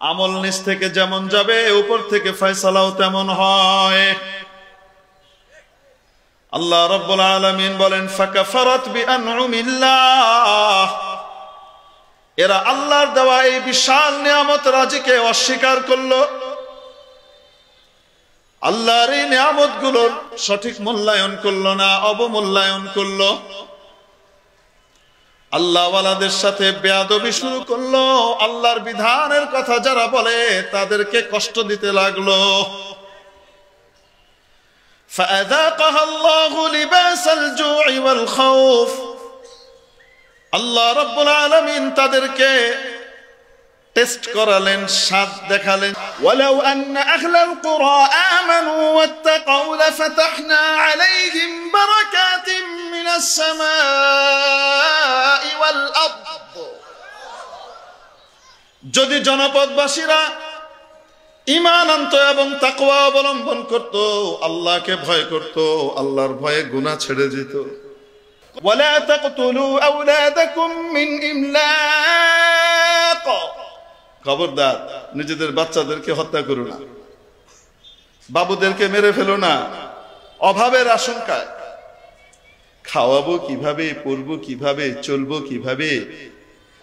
আমল নিচ থেকে যেমন যাবে উপর থেকে ফয়সালাও তেমন হয়। আল্লাহ রাব্বুল আলামিন বলেন ফাকাফারাত বিআনউমিল্লাহ, এরা আল্লাহর দেওয়া এই বিশাল নিয়ামত রাজিকে অস্বীকার করলো, আল্লাহর এই নিয়ামতগুলোর সঠিক মূল্যায়ন করলো না, অবমূল্যায়ন করলো, আল্লাহওয়ালাদের সাথে বেয়াদবি শুরু করলো, আল্লাহর বিধানের কথা যারা বলে তাদেরকে কষ্ট দিতে লাগলো। فأذاقها الله لباس الجوع والخوف, আল্লাহ রাব্বুল আলামিন তাদেরকে টেস্ট করালেন, স্বাদ দেখালেন। ওয়ালাউ আন্না আহলাল কুরা আমানু ওয়াত্তাকাউ লাফাতাহনা আলাইহিম বারাকাতিম মিনাস সামাই ওয়াল আরদ, যদি জনপদবাসীরা ঈমান আনত এবং তাকওয়া অবলম্বন করত, আল্লাহকে ভয় করত, আল্লাহর ভয়ে গুনাহ ছেড়ে যেত। ওয়ালা তাকতুলু আওলাদাকুম মিন ইমলাক, খবরদার নিজেদের বাচ্চাদেরকে হত্যা করো না, বাবুদেরকে মেরে ফেলো না অভাবের আশঙ্কায়। খাওয়াবো কিভাবে, পরবো কিভাবে, চলবো কিভাবে?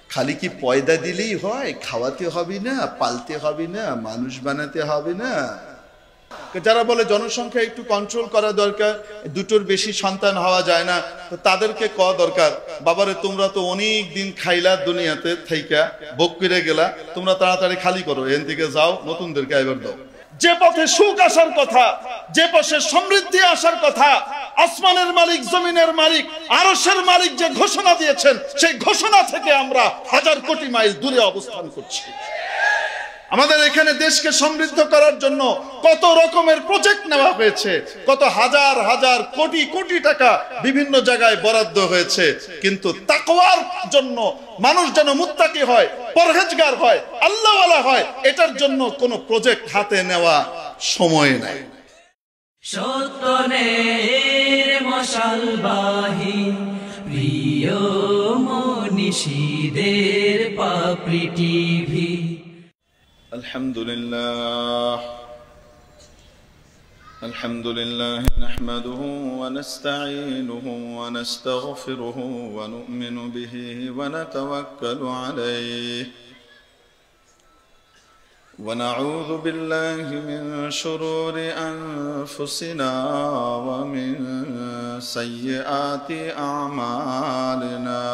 খালি কি পয়দা দিলেই হয়? খাওয়াতে হবে না, পালতে হবে না, মানুষ বানাতে হবে না? যারা বলে জনসংখ্যা একটু কন্ট্রোল করা দরকার, দুটোর বেশি সন্তান হওয়া যায় না, তো তাদেরকে দরকার, বাবারে তোমরা তো অনেক দিন খাইলা দুনিয়াতে থাইকা, ভোগ করে গেলা, তোমরা তাড়াতাড়ি খালি করো, এখান থেকে যাও, নতুনদেরকে এবার দাও। যে পথে সুখ আসার কথা, যে পথে সমৃদ্ধি আসার কথা, আসমানের মালিক, জমিনের মালিক, আরশের মালিক যে ঘোষণা দিয়েছেন, সেই ঘোষণা থেকে আমরা হাজার কোটি মাইল দূরে অবস্থান করছি। আমাদের এখানে দেশকে সমৃদ্ধ করার জন্য কত রকমের প্রজেক্ট নেওয়া হয়েছে, কত হাজার হাজার কোটি কোটি টাকা বিভিন্ন জায়গায় বরাদ্দ হয়েছে, কিন্তু তাকওয়ার জন্য মানুষ যেন মুত্তাকি হয়, পরহেজগার হয়, আল্লাহওয়ালা হয়, এটার জন্য কোনো প্রজেক্ট হাতে নেওয়া সময় নাই। সত্যের মশালবাহী প্রিয় মনীষীদের পাপড়ি টিভি। الحمد لله نحمده ونستعينه ونستغفره ونؤمن به ونتوكل عليه ونعوذ بالله من شرور أنفسنا ومن سيئات أعمالنا،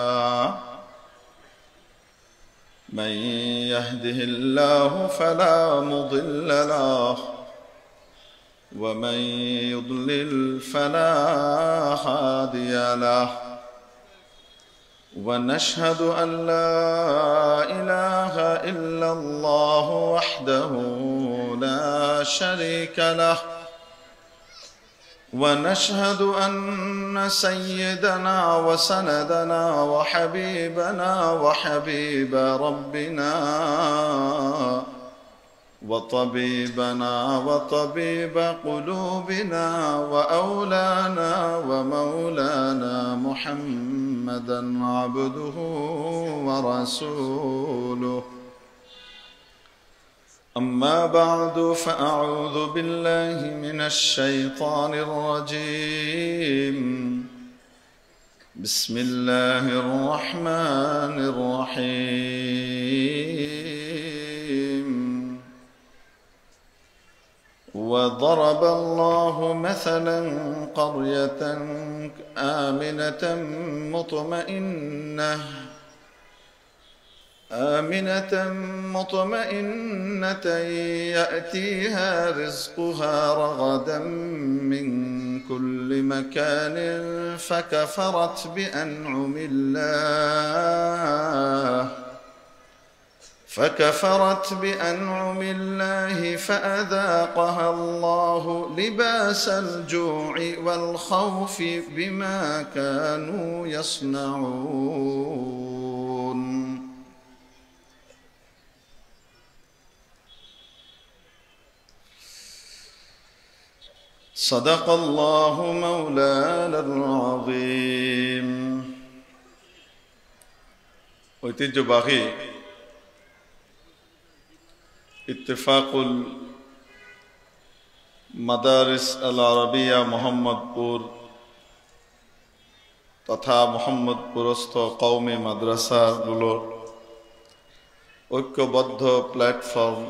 من يهده الله فلا مضل له ومن يضلل فلا هادي له، ونشهد أن لا إله إلا الله وحده لا شريك له، ونشهد أن سيدنا وسندنا وحبيبنا وحبيب ربنا وطبيبنا وطبيب قلوبنا وأولانا ومولانا محمدا عبده ورسوله. أما بعد فأعوذ بالله من الشيطان الرجيم. بسم الله الرحمن الرحيم. وضرب الله مثلا قرية آمنة مطمئنة يأتيها رزقها رغدا من كل مكان فكفرت بأنعم الله فأذاقها الله لباس الجوع والخوف بما كانوا يصنعون. صدق الله مولانا العظيم. ঐতিহ্যবাহী ইত্তেফাকুল মাদারিস আল আরবিয়া মোহাম্মদপুর তথা মোহাম্মদপুরস্থ কওমি মাদ্রাসাগুলোর ঐক্যবদ্ধ প্ল্যাটফর্ম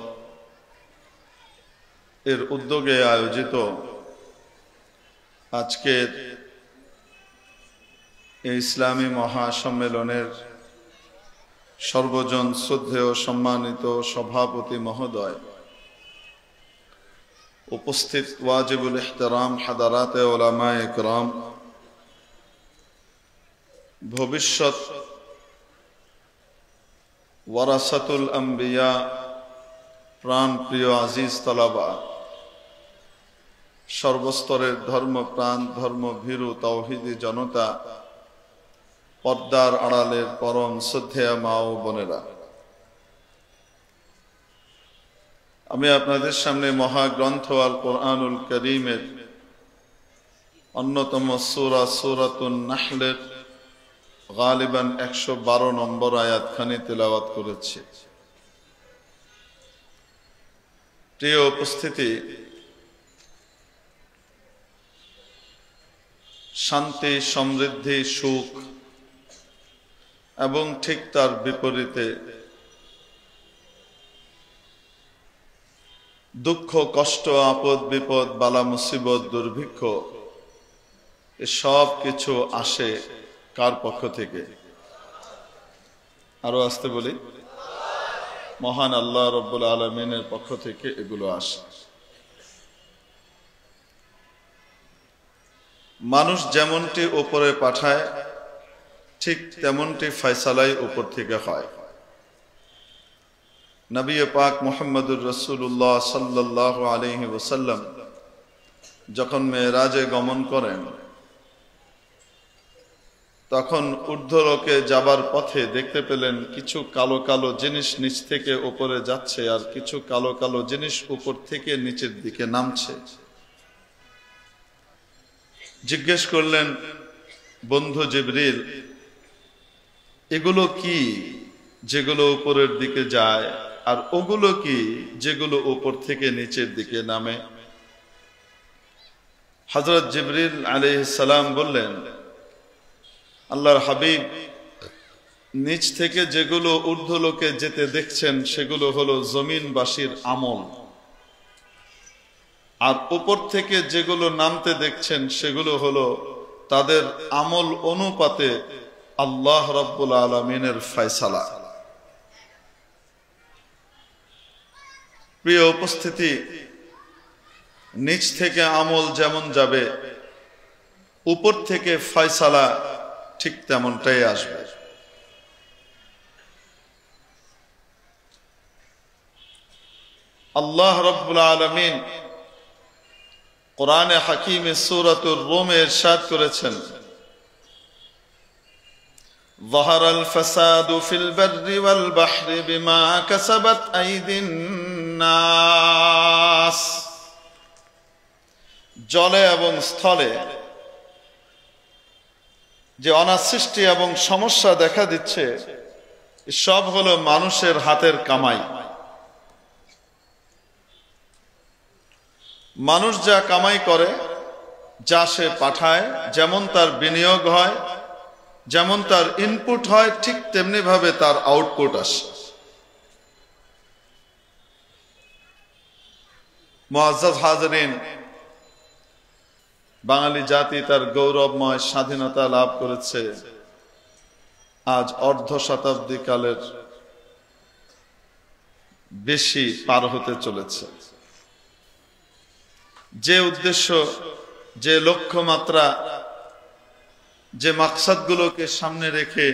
এর উদ্যোগে আয়োজিত আজকের এই ইসলামী মহাসম্মেলনের সর্বজন শ্রদ্ধেয় সম্মানিত সভাপতি মহোদয়, উপস্থিত ওয়াজিবুল ইহতারাম হাদারাতে উলামায়ে ইকরাম, ভবিষ্যৎ ওয়ারাসাতুল আম্বিয়া, প্রাণ প্রিয় আজিজ তালাবা, সর্বস্তরের ধর্মপ্রাণ ধর্মভীরু তাওহীদি জনতা, পর্দার আড়ালের পরম শ্রদ্ধেয়া মা ও বোনেরা, আমি আপনাদের সামনে মহাগ্রন্থ আল কোরআনুল করিমের অন্যতম সূরা সূরাতুন নাহলের গালিবান 112 নম্বর আয়াতখানি তেলাওয়াত করেছি। প্রিয় উপস্থিতি, শান্তি, সমৃদ্ধি, সুখ এবং ঠিক তার বিপরীতে দুঃখ, কষ্ট, আপদ, বিপদ, বালা, মুসিবত, দুর্ভিক্ষ, সব কিছু আসে কার পক্ষ থেকে? আরো আসতে বলি, মহান আল্লাহ রব্বুল আলামিনের পক্ষ থেকে এগুলো আসে। মানুষ যেমনটি উপরে পাঠায় ঠিক তেমনটি ফয়সালাই উপর থেকে হয়। নবী পাক মুহাম্মদুর রাসূলুল্লাহ সাল্লাল্লাহু আলাইহি ওয়াসাল্লাম যখন মেরাজে গমন করেন, তখন ঊর্ধ্বলোকে যাবার পথে দেখতে পেলেন কিছু কালো কালো জিনিস নিচ থেকে উপরে যাচ্ছে, আর কিছু কালো কালো জিনিস উপর থেকে নিচের দিকে নামছে। জিজ্ঞেস করলেন, বন্ধু জিবরিল, এগুলো কি যেগুলো উপরের দিকে যায়, আর ওগুলো কি যেগুলো উপর থেকে নিচের দিকে নামে? হযরত জিবরিল আলাইহিস সালাম বললেন, আল্লাহর হাবিব, নিচ থেকে যেগুলো ঊর্ধ্বলোকে যেতে দেখছেন সেগুলো হলো জমিনবাসীর আমল, আর উপর থেকে যেগুলো নামতে দেখছেন সেগুলো হলো তাদের আমল অনুপাতে আল্লাহ রাব্বুল আলামিনের ফয়সালা। প্রিয় উপস্থিতি, নিচ থেকে আমল যেমন যাবে, উপর থেকে ফয়সালা ঠিক তেমনটাই আসবে। আল্লাহ রাব্বুল আলামিন কোরআনে হাকিমে সূরাতুর রুমে ইরশাদ করেছেন, ظهر الفساد في البر والبحر بما كسبت أيدي الناس। জলে এবং স্থলে যে অনাসৃষ্টি এবং সমস্যা দেখা দিচ্ছে, সব হলো মানুষের হাতের কামাই। মানুষ যা কামাই করে, যা সে পাঠায়, যেমন তার বিনিয়োগ হয়, যেমন তার ইনপুট হয়, ঠিক তেমনি ভাবে তার আউটপুট আসে। মুআজ্জাজ হাজিরিন, বাঙালি জাতি তার গৌরবময় স্বাধীনতা লাভ করেছে আজ অর্ধ শতাব্দী কালের বেশি পার হতে চলেছে। যে উদ্দেশ্য, যে লক্ষ্যমাত্রা, যে মাকসাদগুলোকে সামনে রেখে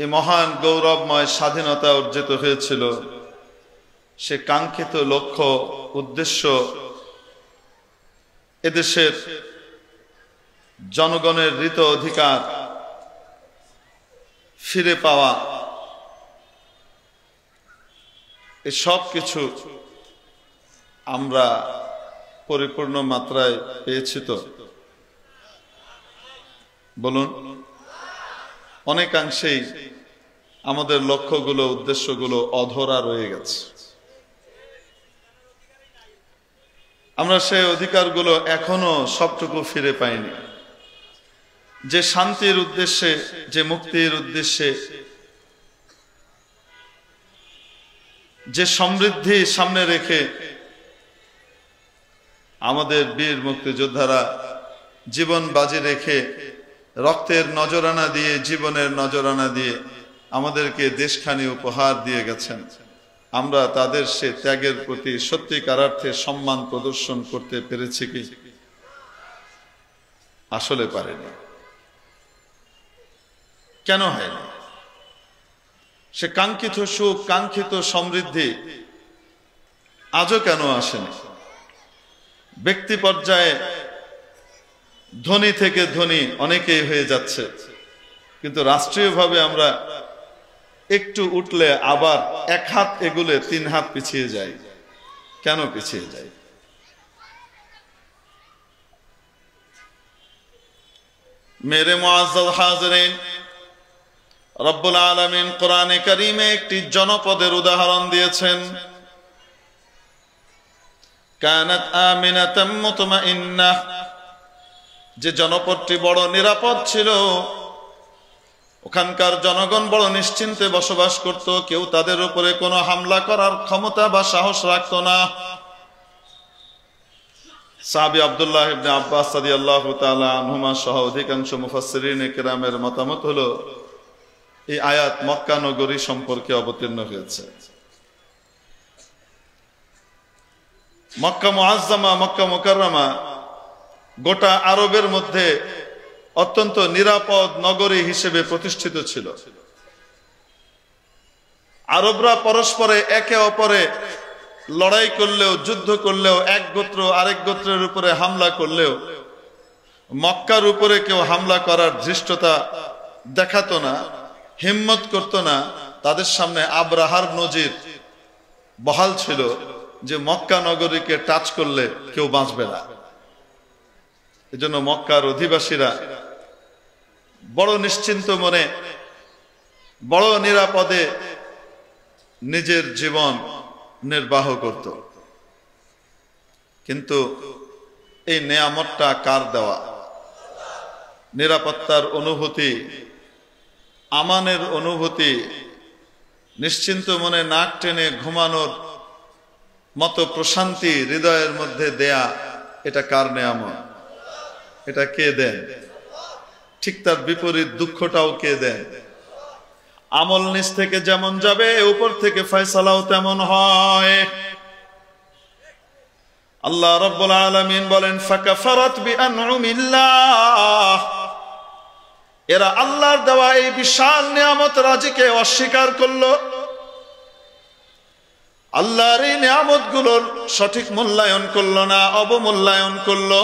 এই মহান গৌরবময় স্বাধীনতা অর্জিত হয়েছিল, সে কাঙ্ক্ষিত লক্ষ্য উদ্দেশ্য এদেশের জনগণের হৃত অধিকার ফিরে পাওয়া, এই সব কিছু আমরা পরিপূর্ণ মাত্রায় পেয়েছি তো? বলুন। অনেকাংশেই আমাদের লক্ষ্যগুলো, উদ্দেশ্যগুলো অধরা রয়ে গেছে। আমরা সেই অধিকারগুলো এখনো সবটুকু ফিরে পাইনি। যে শান্তির উদ্দেশ্যে, যে মুক্তির উদ্দেশ্যে, যে সমৃদ্ধি সামনে রেখে আমাদের বীর মুক্তিযোদ্ধারা জীবন বাজি রেখে, রক্তের নজরানা দিয়ে, জীবনের নজরানা দিয়ে আমাদেরকে দেশখানি উপহার দিয়ে গেছেন, আমরা তাদের সে ত্যাগের প্রতি সত্যিকার অর্থে সম্মান প্রদর্শন করতে পেরেছি কি? আসলে পারেনি। কেন হয়নি? সে কাঙ্ক্ষিত সুখ, কাঙ্ক্ষিত সমৃদ্ধি আজও কেন আসেনি? ব্যক্তি পর্যায়ে ধনী থেকে ধনী অনেকেই হয়ে যাচ্ছে, কিন্তু রাষ্ট্রীয়ভাবে আমরা একটু উঠলে আবার এক হাত এগুলে 3 হাত পিছিয়ে যাই। কেন পিছিয়ে যাই? মেরে মুআজ্জাজ হাজিরিন, রব্বুল আলামিন কোরআনে কারীমে একটি জনপদের উদাহরণ দিয়েছেন। কানাত আমিনাতাম মুতমাইন্নাহ, যে জনপদটি বড় নিরাপদ ছিল, ওখানকার জনগণ বড় নিশ্চিন্তে বসবাস করত, কেউ তাদের উপরে কোনো হামলা করার ক্ষমতা বা সাহস রাখত না। সাহাবী আব্দুল্লাহ ইবনে আব্বাস রাদিয়াল্লাহু তাআলা আনহুমা সহ অধিকাংশ মুফাসসিরিনে কেরামের মতামত হলো এই আয়াত মক্কা নগরী সম্পর্কে অবতীর্ণ হয়েছে। মক্কা মুআজ্জামা, মক্কা মুকাররমা গোটা আরবের মধ্যে অত্যন্ত নিরাপদ নগরী হিসেবে প্রতিষ্ঠিত ছিল। আরবরা পরস্পরে একে অপরে লড়াই করলেও, যুদ্ধ করলেও, এক গোত্র আরেক গোত্রের উপরে হামলা করলেও মক্কার উপরে কেউ হামলা করার ধৃষ্টতা দেখাতো না, হিম্মত করত না। তাদের সামনে আব্রাহার নজির বহাল ছিল যে মক্কা নগরীকে টাচ করলে কেউ বাঁচবে না। এজন্য মক্কার অধিবাসীরা বড় নিশ্চিন্ত মনে, বড় নিরাপদে নিজের জীবন নির্বাহ করত। কিন্তু এই নেয়ামতটা কার দেওয়া? নিরাপত্তার অনুভূতি, আমানের অনুভূতি, নিশ্চিন্ত মনে নাক টেনে ঘুমানোর মতো প্রশান্তি হৃদয়ের মধ্যে দেয়া, এটা কার নেয়ামত? এটা কে দেন? ঠিক তার বিপরীত দুঃখটাও কে দেন? আমল নিচ থেকে যেমন যাবে, উপর থেকে ফয়সালাও তেমন হয়। আল্লাহ রাব্বুল আলামিন বলেন, ফাকাফারাত বিআনউমিল্লাহ, এরা আল্লাহর দেওয়া এই বিশাল নিয়ামত রাজিকে অস্বীকার করলো, আল্লাহর এই নিয়ামতগুলোর সঠিক মূল্যায়ন করলো না, অবমূল্যায়ন করলো।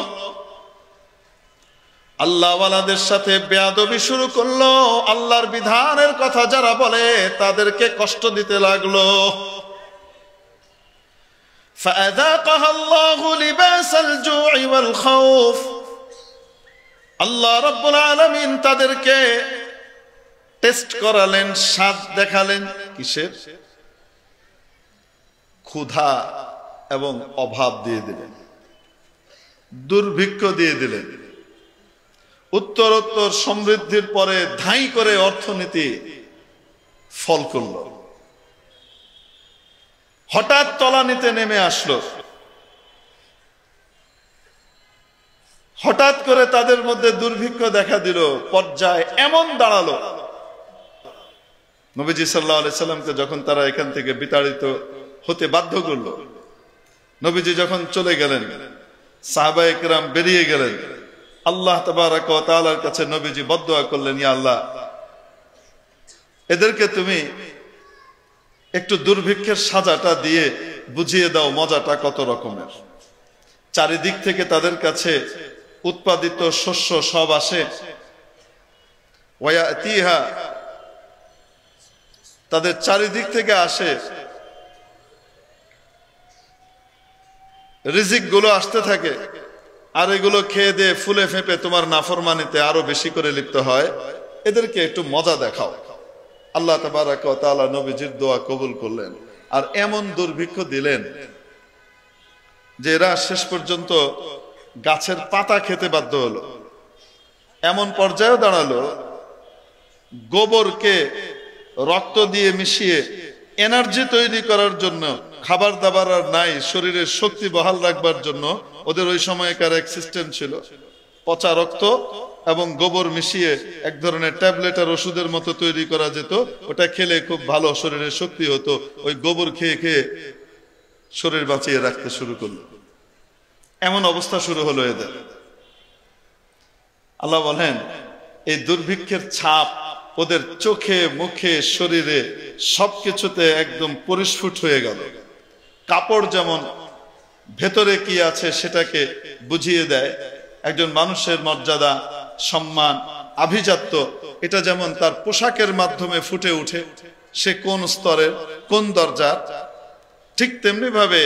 আল্লাহওয়ালাদের সাথে বেয়াদবি শুরু করলো। আল্লাহর বিধানের কথা যারা বলে তাদেরকে কষ্ট দিতে লাগলো। فأذاقها الله لباس الجوع والخوف, আল্লাহ রাব্বুল আলামিন তাদেরকে টেস্ট করালেন, স্বাদ দেখালেন। কিসের? ক্ষুধা এবং অভাব দিয়ে দিলেন, দুর্ভিক্ষ দিয়ে দিলেন। উত্তরোত্তর সমৃদ্ধির পরে ধাই করে অর্থনীতি ফল করল। হঠাৎ তলানিতে নেমে আসলো। হঠাৎ করে তাদের মধ্যে দুর্ভিক্ষ দেখা দিল, পর্যায়ে এমন দাঁড়ালো, নবীজি সাল্লাল্লাহু আলাইহি সাল্লামকে যখন তারা এখান থেকে বিতাড়িত হতে বাধ্য করলো, নবীজি যখন চলে গেলেন, সাহাবায়ে কেরাম বেরিয়ে গেলেন, আল্লাহ তাবারক ওয়া তাআলার কাছে নবীজি বদদুয়া করলেন, ইয়া আল্লাহ, এদেরকে তুমি একটু দুর্ভিক্ষের সাজাটা দিয়ে বুঝিয়ে দাও মজাটা কত রকমের। চারিদিক থেকে তাদের কাছে উৎপাদিত শস্য সব আসে, ওয়ায়াতিহা, তাদের চারিদিক থেকে আসে, রিজিক গুলো আসতে থাকে, আর এগুলো খেয়ে দিয়ে ফুলে ফেঁপে তোমার নাফরমানিতে আরো বেশি করে লিপ্ত হয়। এদেরকে একটু মজা দেখাও। আল্লাহ তাবারাক ওয়া তাআলা নবীজির দোয়া কবুল করলেন আর এমন দুর্ভিক্ষ দিলেন যে এরা শেষ পর্যন্ত গাছের পাতা খেতে বাধ্য হলো। এমন পর্যায়ে দাঁড়ালো গোবরকে রক্ত দিয়ে মিশিয়ে এনার্জি তৈরি করার জন্য, খাবার দাবার আর নাই, শরীরের শক্তি বহাল রাখবার জন্য ওদের ওই সময়কার এক সিস্টেম ছিল, পচা রক্ত এবং গোবর মিশিয়ে এক ধরনের ট্যাবলেট আর ওষুধের মতো তৈরি করা যেত। ওটা খেলে খুব ভালো শরীরের শক্তি হতো। ওই গোবর খেয়ে খেয়ে শরীর বাঁচিয়ে রাখতে শুরু করলো। এমন অবস্থা শুরু হলো এদের। আল্লাহ বলেন এই দুর্ভিক্ষের ছাপ ওদের চোখে, মুখে, শরীরে সবকিছুতে একদম পরিস্ফুট হয়ে গেল। কাপড় যেমন ভেতরে কি আছে সেটাকে বুঝিয়ে দেয়, একজন মানুষের মর্যাদা, সম্মান, আভিজাত্য এটা যেমন তার পোশাকের মাধ্যমে ফুটে উঠে, সে কোন স্তরের, কোন দরজার, ঠিক তেমনি ভাবে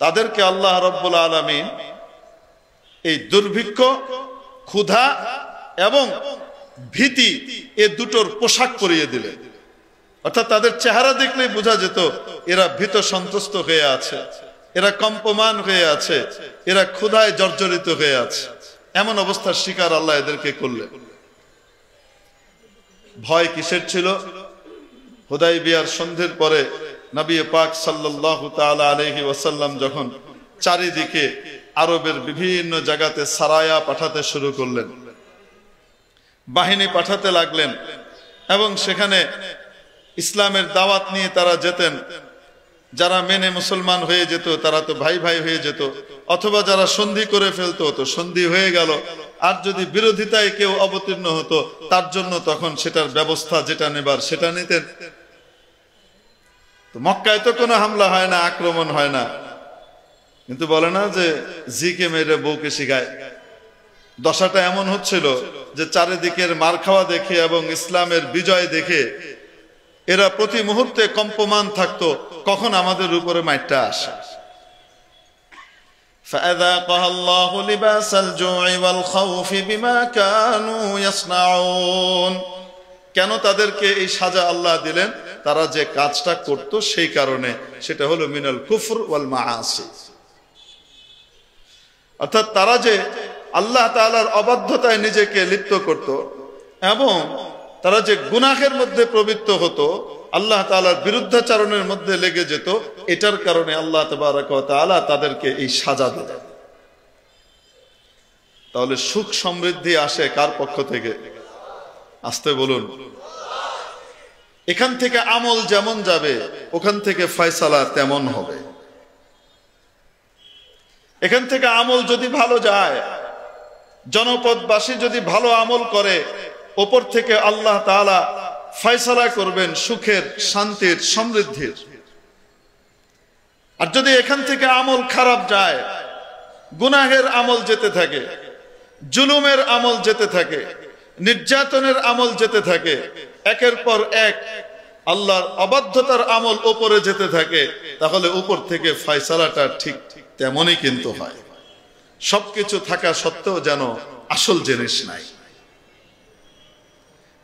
তাদেরকে আল্লাহ রাব্বুল আলামিন এই দুর্ভিক্ষ, ক্ষুধা এবং ভীতি এ দুটোর পোশাক পরিয়ে দিলেন। অর্থাৎ তাদের চেহারা দেখলেই বোঝা যেত এরা ভীত সন্ত্রস্ত হয়ে আছে, এরা কম্পমান হয়ে আছে, এরা ক্ষুধায় জর্জরিত হয়ে আছে। এমন অবস্থার শিকার আল্লাহ এদেরকে করলেন। ভয় কিসের ছিল? হুদায়বিয়ার সন্ধির পরে নবী পাক সাল্লাল্লাহু তাআলা আলাইহি ওয়াসাল্লাম যখন চারিদিকে আরবের বিভিন্ন জায়গাতে সারায়া পাঠাতে শুরু করলেন, বাহিনী পাঠাতে লাগলেন এবং সেখানে ইসলামের দাওয়াত নিয়ে তারা যেতেন। যারা মেনে মুসলমান হয়ে যেত তারা তো ভাই ভাই হয়ে যেত, অথবা যারা সন্ধি করে ফেলতো তো সন্ধি হয়ে গেল। আর যদি বিরোধিতায় কেউ অবতীর্ণ হতো তার জন্য তখন সেটার ব্যবস্থা যেটা নেবার সেটা নিতেন। তো মক্কায় তো কোনো হামলা হয় না, আক্রমণ হয় না, কিন্তু বলে না যে জিকে মেরে বউকে শিখায়। দশাটা এমন হচ্ছিল যে চারিদিকের মার খাওয়া দেখে এবং ইসলামের বিজয় দেখে এরা প্রতি মুহূর্তে কম্পমান থাকতো, কখন আমাদের উপরে মাইটটা আসে। فَأَذَاقَهَا اللَّهُ لِبَاسَ الْجُوعِ وَالْخَوْفِ بِمَا كَانُوا يَصْنَعُونَ। কেন তাদেরকে এই সাজা আল্লাহ দিলেন? তারা যে কাজটা করত সেই কারণে, সেটা হলো মিনাল কুফর ওয়াল মাআসি। অর্থাৎ তারা যে আল্লাহ তাআলার অবাধ্যতায় নিজেকে লিপ্ত করত এবং তারা যে গুনাহের মধ্যে প্রবৃত্ত হতো, আল্লাহ তাআলার বিরুদ্ধাচরণের মধ্যে লেগে যেত, এটার কারণে আল্লাহ তাবারক ওয়া তাআলা তাদেরকে এই সাজা দিলেন। তাহলে সুখ সমৃদ্ধি আসে কার পক্ষ থেকে? আসতে বলুন। এখান থেকে আমল যেমন যাবে ওখান থেকে ফয়সালা তেমন হবে। এখান থেকে আমল যদি ভালো যায়, জনপদবাসী যদি ভালো আমল করে, উপর থেকে আল্লাহ তাআলা ফয়সালা করবেন সুখের, শান্তির, সমৃদ্ধির। আর যদি এখান থেকে আমল খারাপ যায়, গুনাহের আমল যেতে থাকে, জুলুমের আমল যেতে থাকে, নির্যাতনের আমল যেতে থাকে, একের পর এক আল্লাহর অবাধ্যতার আমল উপরে যেতে থাকে, তাহলে উপর থেকে ফয়সালাটা ঠিক তেমনই কিন্তু হয়। সবকিছু থাকা সত্ত্বেও যেন আসল জিনিস নাই।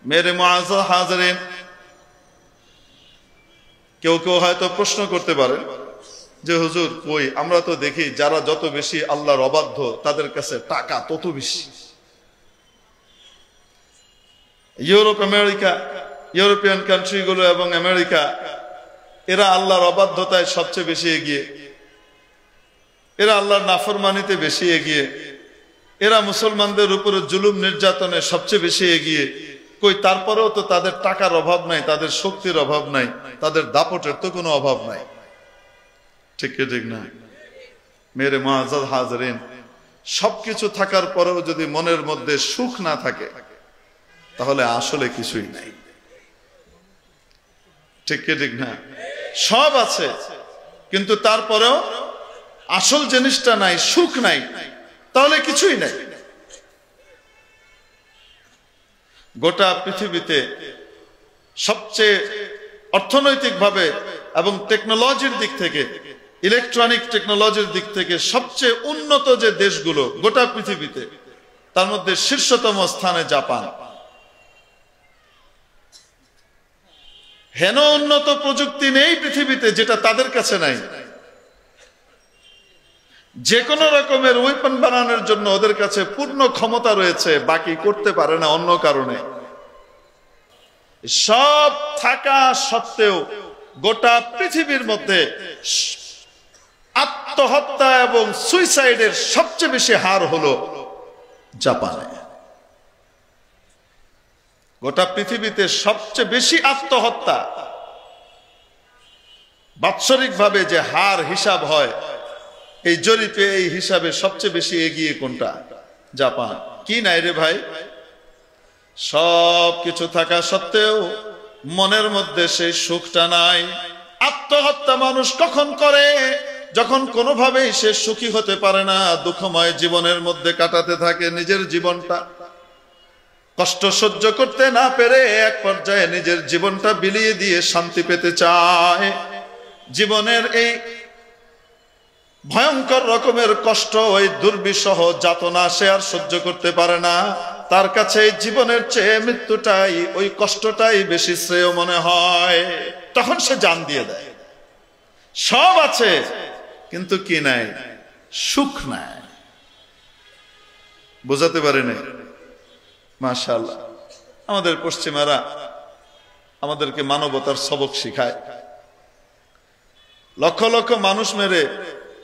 মেরে মুআজ্জাজ হাজিরিন, কেউ কেউ হয়তো প্রশ্ন করতে পারে যে হুজুর কই, আমরা তো দেখি যারা যত বেশি আল্লাহর অবাধ্য তাদের কাছে টাকা তত বেশি। ইউরোপ, আমেরিকা, ইউরোপিয়ান কান্ট্রিগুলো এবং আমেরিকা, এরা আল্লাহর অবাধ্যতায় সবচেয়ে বেশি এগিয়ে, এরা আল্লাহর নাফরমানিতে বেশি এগিয়ে, এরা মুসলমানদের উপরে জুলুম নির্যাতনে সবচেয়ে বেশি এগিয়ে। কই তারপরেও তো তাদের টাকার অভাব নাই, তাদের শক্তির অভাব নাই, তাদের দাপটের তো কোনো অভাব নাই। ঠিক কি ঠিক না? মেরে মুআজ্জাজ হাজিরিন, সবকিছু থাকার পরেও যদি মনের মধ্যে সুখ না থাকে তাহলে আসলে কিছুই নাই। ঠিক কি ঠিক না? সব আছে কিন্তু তারপরেও আসল জিনিসটা নাই, সুখ নাই, তাহলে কিছুই নাই। গোটা পৃথিবীতে সবচেয়ে অর্থনৈতিকভাবে এবং টেকনোলজির দিক থেকে, ইলেকট্রনিক টেকনোলজির দিক থেকে সবচেয়ে উন্নত যে দেশগুলো গোটা পৃথিবীতে, তার মধ্যে শীর্ষতম স্থানে জাপান। হেন উন্নত প্রযুক্তি নেই পৃথিবীতে যেটা তাদের কাছে নাই। যে কোনো রকমের ওয়েপন বানানোর জন্য ওদের কাছে পূর্ণ ক্ষমতা রয়েছে, বাকি করতে পারে না অন্য কারণে। সব থাকা সত্ত্বেও গোটা পৃথিবীর মধ্যে আত্মহত্যা এবং সুইসাইডের সবচেয়ে বেশি হার হলো জাপানে। গোটা পৃথিবীতে সবচেয়ে বেশি আত্মহত্যা বাৎসরিকভাবে যে হার হিসাব হয়, এই জরিপে এই হিসাবে সবচেয়ে বেশি এগিয়ে কোনটা? জাপান। কি নাই রে ভাই, সব কিছু থাকা সত্ত্বেও মনের মধ্যে সেই সুখটা নাই। আত্মহত্যা মানুষ কখন করে? যখন কোনোভাবেই সে সুখী হতে পারে না, দুঃখময় জীবনের মধ্যে কাটাতে থাকে নিজের জীবনটা। কষ্ট সহ্য করতে না পেরে এক পর্যায়ে নিজের জীবনটা বিলিয়ে দিয়ে শান্তি পেতে চায়। জীবনের এই ভয়ঙ্কর রকমের কষ্ট, ওই দুর্বিষহ যাতনা সে আর সহ্য করতে পারে না। তার কাছে জীবনের চেয়ে মৃত্যুটাই, ওই কষ্টটাই বেশি শ্রেয় মনে হয়। তখন সে জান দিয়ে দেয়। সব আছে কিন্তু কি নাই? সুখ নাই। বোঝাতে পারে নাই। মাশাআল্লাহ, আমাদের পশ্চিমারা আমাদেরকে মানবতার সবক শিখায়। লক্ষ লক্ষ মানুষ মেরে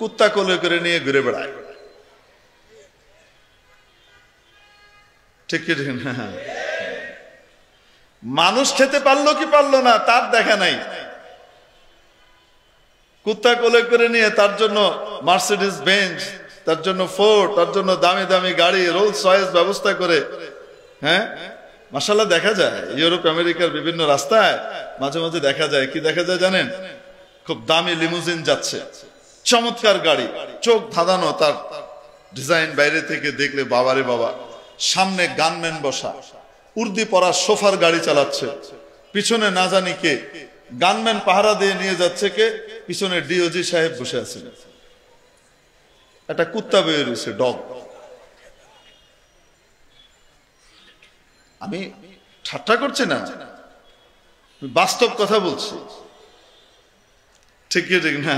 কুত্তা কোলে করে নিয়ে ঘুরে বেড়ায়। ঠিক ঠিক না? মানুষ খেতে পারলো কি পারলো না তার দেখা নাই। কুত্তা কোলে করে নিয়ে তার জন্য মার্সিডিজ বেঞ্চ, তার জন্য ফোর্ড, তার জন্য দামি দামি গাড়ি, রোলস রয়েস ব্যবস্থা করে। হ্যাঁ, মাশাআল্লাহ দেখা যায় ইউরোপ আমেরিকার বিভিন্ন রাস্তায় মাঝে মাঝে দেখা যায়। কি দেখা যায় জানেন? খুব দামি লিমুজিন যাচ্ছে, চমৎকার গাড়ি, চোখ ধাঁধানো, তার ডিজাইন বাইরে থেকে দেখলে বাবারে বাবা। সামনে গানম্যান বসা, উর্দি পরা সোফার গাড়ি চালাচ্ছে, পিছনে না জানি কে, গানম্যান পাহারা দিয়ে নিয়ে যাচ্ছে কে, পিছনে ডিওজি সাহেব বসে আছেন, একটা কুত্তা বের হয়েছে, ডগ। আমি ঠাট্টা করছি না, বাস্তব কথা বলছি। ঠিক ঠিক না?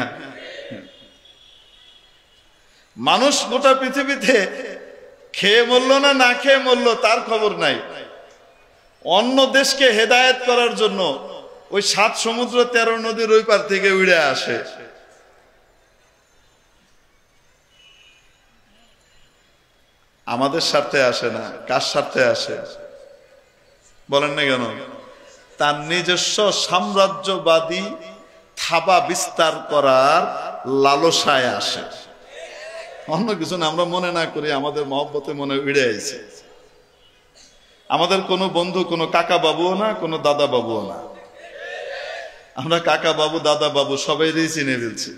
মানুষ গোটা পৃথিবীতে খেয়ে মরল না না খেয়ে মরল তার খবর নাই। অন্য দেশকে হেদায়েত করার জন্য ওই 7 সমুদ্র 13 নদীর ওই পার থেকে উড়ে আসে। আমাদের স্বার্থে আসে না, কার স্বার্থে আসে বলেন না কেন? তার নিজস্ব সাম্রাজ্যবাদী থাবা বিস্তার করার লালসায় আসে, অন্য কিছু না। আমরা মনে না করি, আমাদের মহব্বতে মনে উড়ে আইছে। আমাদের কোনো বন্ধু কোনো কাকা বাবুও না, কোনো দাদা বাবুও না। আমরা কাকা বাবু দাদা বাবু সবাই চিনে ফেলছি।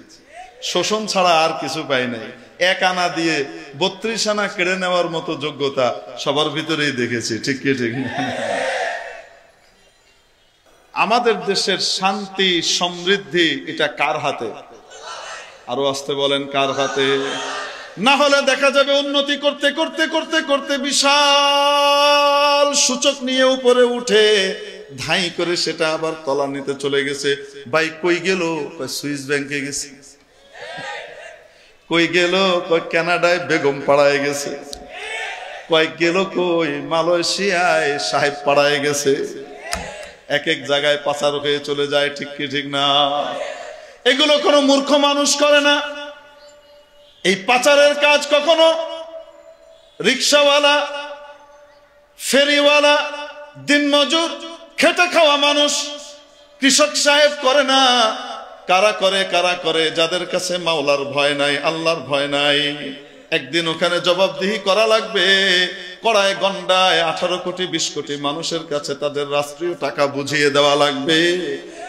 শোষণ ছাড়া আর কিছু পাই নাই। 1 আনা দিয়ে 32 আনা কেড়ে নেওয়ার মতো যোগ্যতা সবার ভিতরেই দেখেছি। ঠিক কি ঠিক না? আমাদের দেশের শান্তি সমৃদ্ধি এটা কার হাতে? আরো আসতে বলেন, কার হাতে? না হলে দেখা যাবে উন্নতি করতে করতে করতে করতে বিশাল সূচক নিয়ে উপরে উঠে ধাই করে সেটা আবার তলানিতে চলে গেছে। ভাই কই গেল? সুইস ব্যাংকে গেছে। কই গেল? কানাডায় বেগম পাড়ায় গেছে। কই গেল? কই মালয়েশিয়ায় সাহেব পাড়ায় গেছে। এক এক জায়গায় পাচার হয়ে চলে যায়। ঠিক কি ঠিক না? এগুলো কোনো মূর্খ মানুষ করে না। এই পাচারের কাজ কখনো রিক্সাওয়ালা, ফেরিওয়ালা, দিনমজুর, খেটে খাওয়া মানুষ, কৃষক সাহেব করে না। কারা করে? কারা করে? যাদের কাছে মাওলার ভয় নাই, আল্লাহর ভয় নাই। একদিন ওখানে জবাবদিহি করা লাগবে। কড়ায় গন্ডায় 18 কোটি 20 কোটি মানুষের কাছে তাদের রাষ্ট্রীয় টাকা বুঝিয়ে দেওয়া লাগবে।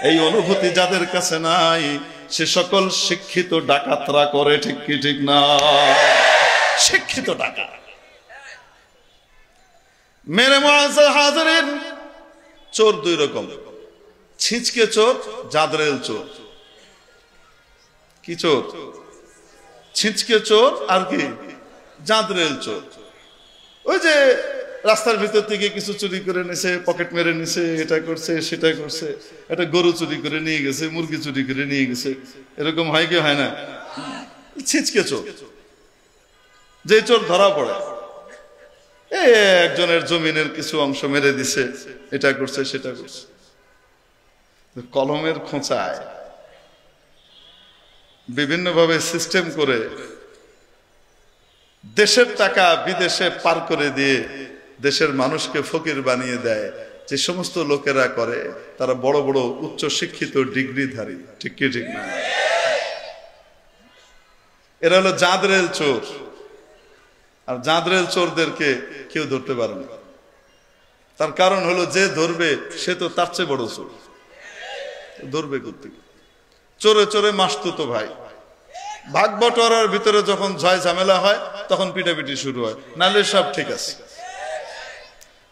এই অনুভূতি যাদের কাছে নাই, সে সকল শিক্ষিত ডাকাতরা করে। ঠিক কি ঠিক না? শিক্ষিত ডাকাত। মেরে মুআজ্জাজ হাজিরিন, চোর 2 রকম, ছিচকে চোর, জাদরেল চোর। কি চোর? ছিচকে চোর আর কি জাদরেল চোর। ওই যে রাস্তার ভিতর থেকে কিছু চুরি করে নিছে, পকেট মেরে নিছে, এটা করছে সেটা করছে, একটা গরু চুরি করে নিয়ে গেছে, মুরগি চুরি করে নিয়ে গেছে, এরকম হয় কি হয় না? ছিচকে চোর, যে চোর ধরা পড়ে একজনের জমিনের কিছু অংশ মেরে দিছে, এটা করছে সেটা করছে। কলমের খোঁচায় বিভিন্ন ভাবে সিস্টেম করে দেশের টাকা বিদেশে পার করে দিয়ে দেশের মানুষকে ফকির বানিয়ে দেয়। যে সমস্ত লোকেরা করে তারা বড় বড় উচ্চ শিক্ষিত ডিগ্রিধারী, ঠিক কি ঠিক না? এরা হলো জাঁদরেল চোর। আর জাঁদরেল চোরদেরকে কেউ ধরতে পারে না। তার কারণ হলো যে ধরবে সে তো তার চেয়ে বড় চোর, ধরবে করতে। চোরে চোরে মাসতুতো ভাই। ভাগ বটোয়ারার ভিতরে যখন ঝয় ঝামেলা হয় তখন পিটাপিটি শুরু হয়, নাহলে সব ঠিক আছে।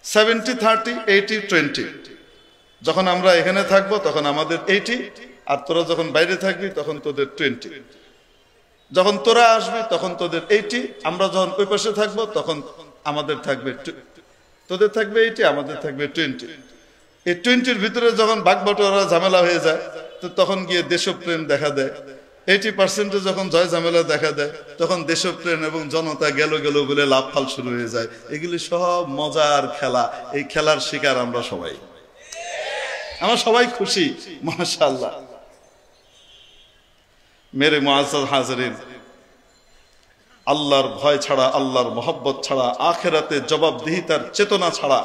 70-30, 80-20। যখন আমরা এখানে থাকবো তখন আমাদের 80, আর তোরা যখন বাইরে থাকবি তখন তোদের 20। যখন তোরা আসবি তখন তোদের 80, আমরা যখন ওই পাশে থাকবো তখন আমাদের থাকবে, তোদের থাকবে 80, আমাদের থাকবে 20। এই 20-র ভিতরে যখন ভাগ বটোয়ারা ঝামেলা হয়ে যায় তো তখন গিয়ে দেশপ্রেম দেখা দেয়। 80% যখন জয় ঝামেলা দেখা দেয় তখন দেশপ্রেম এবং জনতা গেল গেল বলে লাভ ফাল শুরু হয়ে যায়। এগুলি সব মজার খেলা। এই খেলার শিকার আমরা সবাই, আমরা সবাই খুশি, মাশাআল্লাহ। মেরে মুআজ্জাজ হাজিরিন, আল্লাহর ভয় ছাড়া, আল্লাহর মহব্বত ছাড়া, আখিরাতে জবাবদিহিতার চেতনা ছাড়া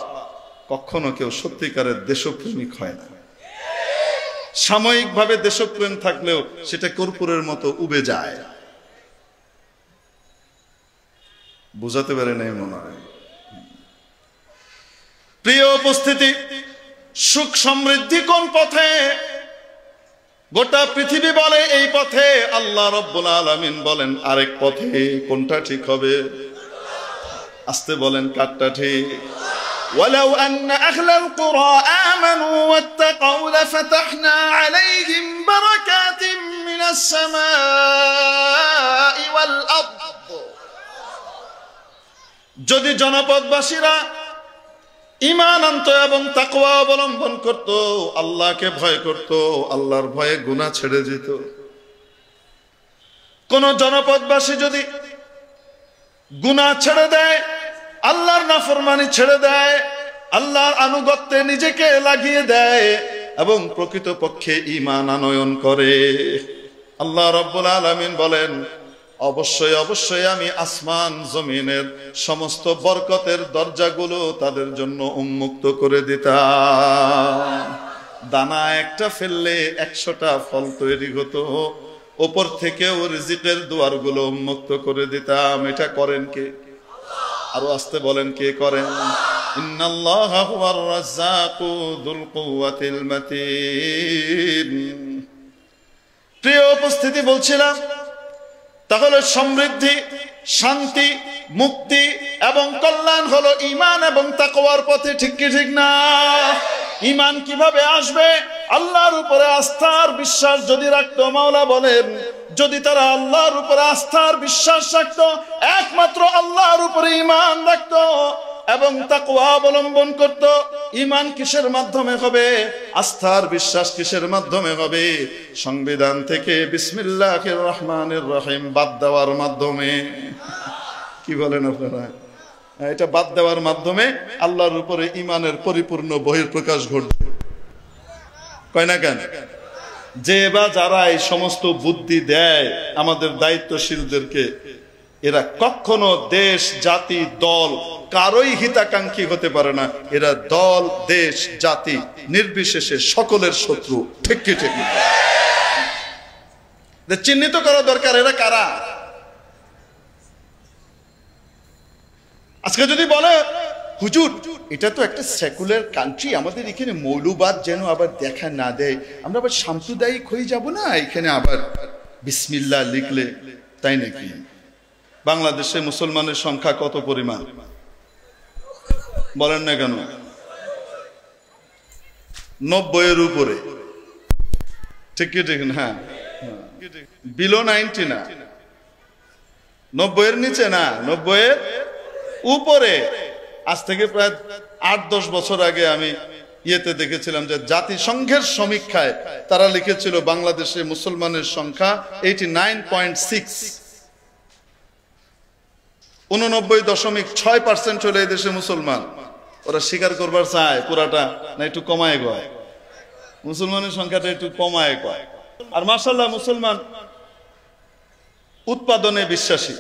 কখনো কেউ সত্যিকারের দেশপ্রেমিক হয় না। সাময়িকভাবে দেশপ্রেম থাকলেও সেটা কর্পূরের মতো উবে যায়। বুঝাতে পারে নাই মনে হয়। প্রিয় উপস্থিতি, সুখ সমৃদ্ধি কোন পথে? গোটা পৃথিবী বলে এই পথে, আল্লাহ রাব্বুল আলামিন বলেন আরেক পথে। কোনটা ঠিক হবে? আস্তে বলেন কারটা ঠিক? ولو أن أهل القرى آمنوا واتقوا لفتحنا عليهم بركات من السماء والأرض। যদি জনপদবাসীরা ঈমান আনত এবং তাকওয়া অবলম্বন করত, আল্লাহকে ভয় করত, আল্লাহর ভয়ে গুনাহ ছেড়ে যেত। কোন জনপদবাসী যদি গুনাহ ছেড়ে দেয়, আল্লাহর নাফরমানি ছেড়ে দেয়, আল্লাহর আনুগত্যে নিজেকে লাগিয়ে দেয় এবং প্রকৃতপক্ষে ঈমান আনয়ন করে, আল্লাহ রাব্বুল আলামিন বলেন অবশ্যই অবশ্যই আমি আসমান জমিনের সমস্ত বরকতের দরজাগুলো তাদের জন্য উন্মুক্ত করে দিতাম। দানা একটা ফেললে 100টা ফল তৈরি হতো। উপর থেকেও রিজিকের দুয়ারগুলো উন্মুক্ত করে দিতাম। এটা করেন কে? আরো আসতে বলেন কে করেন? ইন্নাল্লাহা হুয়ার রাজ্জাকু যুল কুওয়াতিল মাতিন। প্রিয় উপস্থিতি, বলছিলাম তাহলে সমৃদ্ধি, শান্তি, মুক্তি এবং কল্যাণ হলো ঈমান এবং তাকওয়ার পথে, ঠিক কি ঠিক না? ঈমান কিভাবে আসবে? আল্লাহর উপরে আস্থার বিশ্বাস যদি রাখতো, মাওলা বলেন যদি তারা আল্লাহর উপরে আস্থার বিশ্বাস রাখতো, একমাত্র আল্লাহর উপরে ঈমান রাখতো এবং তাকওয়া অবলম্বন করত, ঈমান কিসের মাধ্যমে হবে? আস্থার বিশ্বাস কিসের মাধ্যমে হবে? সংবিধান থেকে বিসমিল্লাহির রহমানির রহিম বাদ দেওয়ার মাধ্যমে। কি বলেন আপনারা? এটা বাদ দেওয়ার মাধ্যমে আল্লাহর উপরে ঈমানের পরিপূর্ণ বহিঃপ্রকাশ ঘটবে। কয় না কেন? যে বা যারা এই সমস্ত বুদ্ধি দেয় আমাদের দায়িত্বশীলদেরকে, এরা কখনো দেশ, জাতি, দল কারোই হিতাকাঙ্ক্ষী হতে পারে না। এরা দল, দেশ, জাতি নির্বিশেষে সকলের শত্রু, ঠিক কি ঠিক? চিহ্নিত করা দরকার এরা কারা। আজকে যদি বলে হুজুর এটা তো একটা সেকুলার কান্ট্রি, আমাদের এখানে মৌলবাদ যেন আবার দেখা না দেয়, আমরা আবার সাম্প্রদায়িক হয়ে যাব না এখানে আবার বিসমিল্লাহ লিখলে, তাই নাকি? বাংলাদেশে মুসলমানের সংখ্যা কত পরিমাণ বলেন না কেন? 90-এর উপরে, ঠিক কি ঠিক? হ্যাঁ, বিলো 90 না, 90-এর নিচে না, 90-এর উপরে। আজ থেকে প্রায় 8-10 বছর আগে আমি ইয়েতে দেখেছিলাম যে জাতিসংঘের সমীক্ষায় তারা লিখেছিল বাংলাদেশে মুসলমানের সংখ্যা 89.6, 89.6% হলে এই দেশে মুসলমান। ওরা স্বীকার করবার চায় পুরাটা না একটু কমায় গয়, মুসলমানের সংখ্যাটা একটু কমায় গয়। আর মাশাআল্লাহ মুসলমান উৎপাদনে বিশ্বাসী,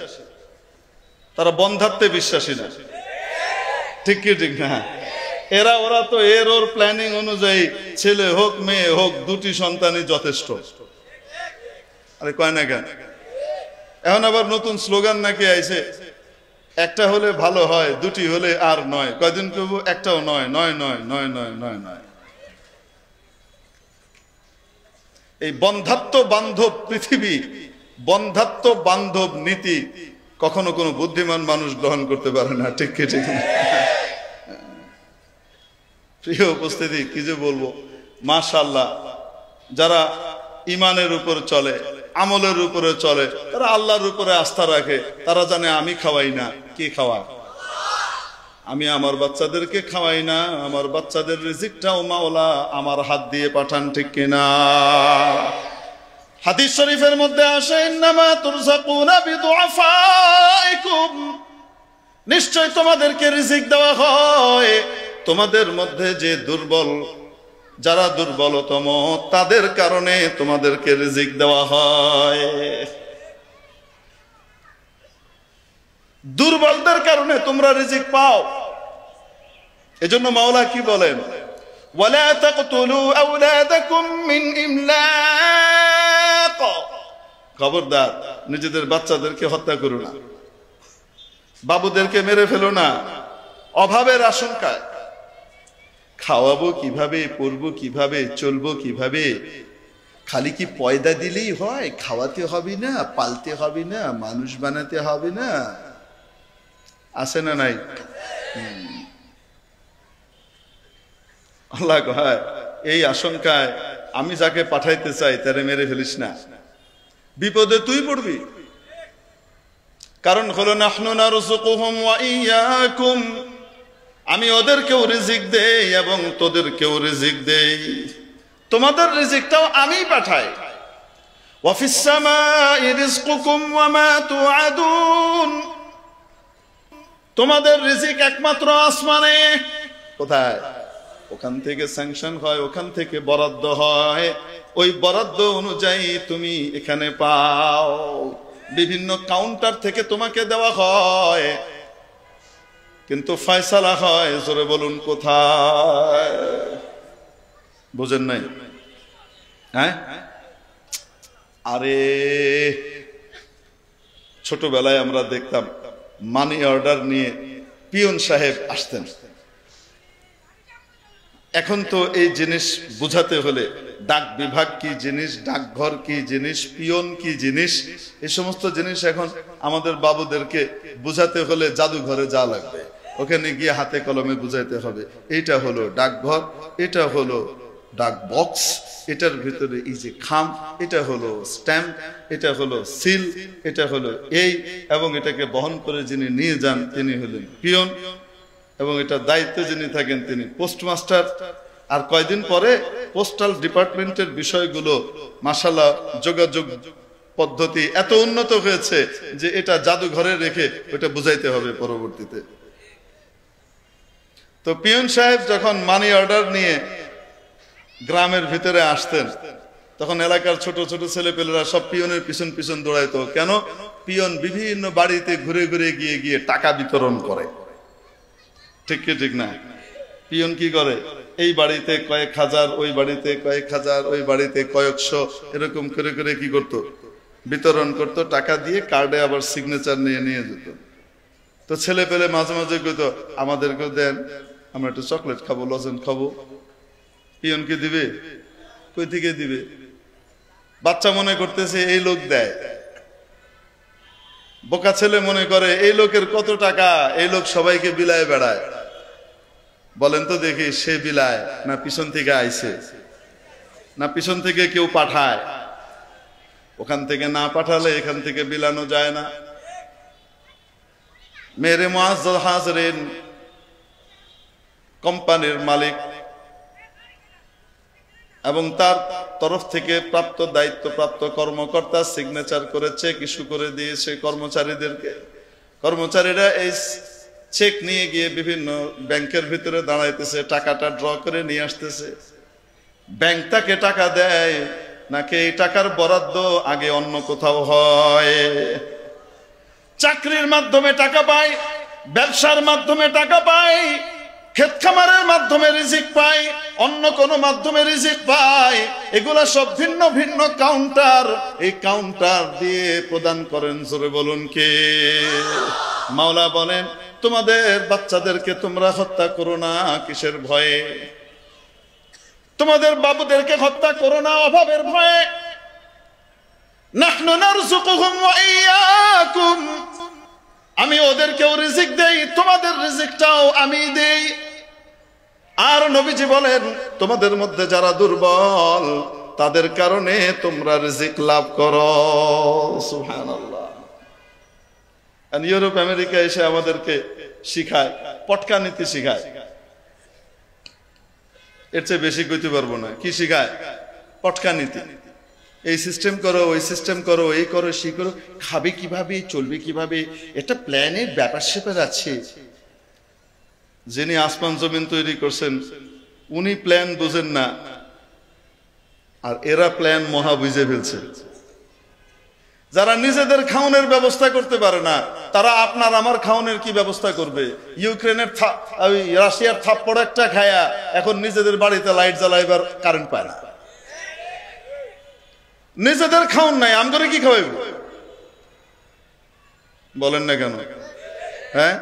তারা বন্ধাত্বে বিশ্বাসী না, ঠিক কি ঠিক না? ওরা তো ওর প্ল্যানিং অনুযায়ী ছেলে হোক মেয়ে হোক 2টি সন্তানই যথেষ্ট। আরে কয় না কেন? এখন আবার নতুন স্লোগান নাকি আইছে, একটা হলে ভালো হয়, 2টি হলে আর নয়। কয়দিন করব একটাও নয়, নয় নয় নয় নয় নয় নয়। এই বন্ধাত্ব বান্ধব পৃথিবী, বন্ধাত্ব বান্ধব নীতি কখনো কোনো বুদ্ধিমান মানুষ গ্রহণ করতে পারে না, ঠিক কি ঠিক না? প্রিয় উপস্থিতি, কি যে বলবো, মাশাআল্লাহ যারা ইমানের উপর চলে, আমলের উপরে চলে, তারা আল্লাহর উপরে আস্থা রাখে, তারা জানে আমি খাওয়াই না, কি খাওয়া? আমি আমার বাচ্চাদেরকে খাওয়াই না, আমার বাচ্চাদের রিজিকটাও মাওলা আমার হাত দিয়ে পাঠান, ঠিক কিনা? হাদিস শরীফের মধ্যে আসে ইন্নামা তুরযাকুনা বিদুআফাইকুম, নিশ্চয় তোমাদেরকে রিজিক দেওয়া হয় তোমাদের মধ্যে যে দুর্বল, যারা দুর্বলতম তাদের কারণে তোমাদেরকে রিজিক দেওয়া হয়। দুর্বলদের কারণে তোমরা রিজিক পাও। এজন্য মাওলা কি বলেন? ওয়ালা তাকতুলু আওলাদাকুম মিন ইমলাক, খবরদার নিজেদের বাচ্চাদেরকে হত্যা করো না, বাবুদেরকে মেরে ফেলো না অভাবের আশঙ্কায়। খাওয়াবো কিভাবে, পরবো কিভাবে, চলবো কিভাবে? খালি কি পয়দা দিলেই হয়? খাওয়াতে হবে না, পালতে হবে না, মানুষ বানাতে হবে না? আছে না নাই? আল্লাহ কয় এই আশঙ্কায় আমি যাকে পাঠাইতে চাই তারে মেরে ফেলিস না, বিপদে তুই পড়বি। কারণ হলো নাহনু নারযুকুহুম ওয়া ইয়্যাকুম, আমি ওদেরকেও রিজিক দেই এবং তোদেরকেও রিজিক দেই, তোমাদের রিজিকটাও আমি পাঠাই। ওয়া ফিস সামাই রিজকুকুম ওয়া মা তুআদুন, তোমাদের রিজিক একমাত্র আসমানে। কোথায়? ওখান থেকে স্যাংশন হয়, ওখান থেকে বরাদ্দ হয়, ওই বরাদ্দ অনুযায়ী তুমি এখানে পাও। বিভিন্ন কাউন্টার থেকে তোমাকে দেওয়া হয়, কিন্তু ফয়সালা হয় জোরে বলুন কোথায়? বুঝেন নাই? হ্যাঁ, আরে ছোটবেলায় আমরা দেখতাম মানি অর্ডার নিয়ে পিয়ন সাহেব আসতেন। এখন তো এই জিনিস বুঝাতে হলে ডাক বিভাগ কি জিনিস, ডাকঘর কি জিনিস, পিয়ন কি জিনিস, এই সমস্ত জিনিস এখন আমাদের বাবুদেরকে বুঝাতে হলে জাদুঘরে যা লাগবে, ওখানে গিয়ে হাতে কলমে বুঝাইতে হবে। এটা হলো ডাকঘর, এটা হলো ডাক বক্স, এটার ভিতরে এই যে খাম, এটা হলো স্ট্যাম্প, এটা হলো সিল, এটা হলো এই, এবং এটাকে বহন করে যিনি নিয়ে যান তিনি হলেন পিয়ন, এবং এটা দায়িত্বে যিনি থাকেন তিনি পোস্টমাস্টার। আর কয়দিন পরে পোস্টাল ডিপার্টমেন্টের বিষয়গুলো মাশাআল্লাহ যোগাযোগ পদ্ধতি এত উন্নত হয়েছে যে এটা জাদুঘরে রেখে ওটা বুঝাইতে হবে পরবর্তীতে। তো পিয়ন সাহেব যখন মানি অর্ডার নিয়ে গ্রামের ভিতরে আসতেন, তখন এলাকার ছোট ছোট ছেলেপেলেরা সব পিয়নের পিছন পিছন দৌড়াইতো। কেন? পিয়ন বিভিন্ন বাড়িতে ঘুরে ঘুরে গিয়ে গিয়ে টাকা বিতরণ করে, ঠিক কি ঠিক না? পিয়ন কি করে? এই বাড়িতে কয়েক হাজার, ওই বাড়িতে কয়েক হাজার, ওই বাড়িতে কয়েকশো, এরকম করে করে কি করত? বিতরণ করত। টাকা দিয়ে কার্ডে আবার সিগনেচার নিয়ে নিয়ে যেত। তো ছেলে পেলে মাঝে মাঝে কইতো আমাদেরকেও দেন, আমরা একটু চকলেট খাবো, লজেন্স খাবো। পিয়ন কি দিবে? কই থেকে দিবে? বাচ্চা মনে করতেছে এই লোক দেয়, বোকা ছেলে মনে করে এই লোকের কত টাকা, এই লোক সবাইকে বিলায় বেড়ায়। বলেন তো দেখি, সে বিলায় না পিছন থেকে আইছে, না পিছন থেকে কেউ পাঠায়? ওখান থেকে না পাঠালে এখান থেকে বিলানো যায় না। মেরে মুআজ্জাজ হাজরিন, কোম্পানির মালিক এবং তার তরফ থেকে প্রাপ্ত দায়িত্বপ্রাপ্ত কর্মকর্তা সিগনেচার করে চেক ইস্যু করে দিয়েছে কর্মচারীদেরকে। কর্মচারীরা এই চেক নিয়ে গিয়ে বিভিন্ন ব্যাংকের ভিতরে দাঁড়াইতেছে, টাকাটা ড্র করে নিয়ে আসতেছে। ব্যাংক তাকে টাকা দেয় নাকি এই টাকার বরাদ্দ আগে অন্য কোথাও হয়? চাকরির মাধ্যমে টাকা পায়, ব্যবসার মাধ্যমে টাকা পায়, ক্ষেত খামারের মাধ্যমে রিজিক পায়, অন্য কোন মাধ্যমে রিজিক পায়। এগুলা সব ভিন্ন ভিন্ন কাউন্টার। এই কাউন্টার দিয়ে প্রদান করেন, জোরে বলুন কে? মাওলা বলেন, তোমাদের বাচ্চাদেরকে তোমরা হত্যা করো না কিসের ভয়ে? তোমাদের বাবুদেরকে হত্যা করো না অভাবের ভয়ে। নাহনু নারযুকুহুম ওয়া ইয়্যাকুম, আমি ওদেরকেও রিজিক দেই, তোমাদের রিজিকটাও আমি দেই। আর নবীজি বলেন, তোমাদের মধ্যে যারা দুর্বল তাদের কারণে তোমরা রিজিক লাভ করো। সুবহানাল্লাহ। আর ইউরোপ আমেরিকা এসে আমাদেরকে শিখায়, পটকা নীতি শিখায়। এর চেয়ে বেশি কইতে পারবো না। কি শিখায়? পটকা নীতি। এই সিস্টেম করো, ওই সিস্টেম করো, এই করো, সেই করো, খাবে কিভাবে, চলবে কিভাবে, এটা প্ল্যানের ব্যাপার স্যাপার আছে। যিনি আসমান জমিন তৈরি করছেন উনি প্ল্যান বুঝেন না, আর এরা প্ল্যান মহা বুঝে ফেলছে। যারা নিজেদের খাওনের ব্যবস্থা করতে পারে না, তারা আপনার আমার খাওনের কি ব্যবস্থা করবে? ইউক্রেনের রাশিয়ার থাপ্পড় একটা খায়া এখন নিজেদের বাড়িতে লাইট জ্বালাইবার কারেন্ট পায় না। নিজেদের খাওন নাই, আম করে কি খাওয়াইব? বলেন না কেন? হ্যাঁ,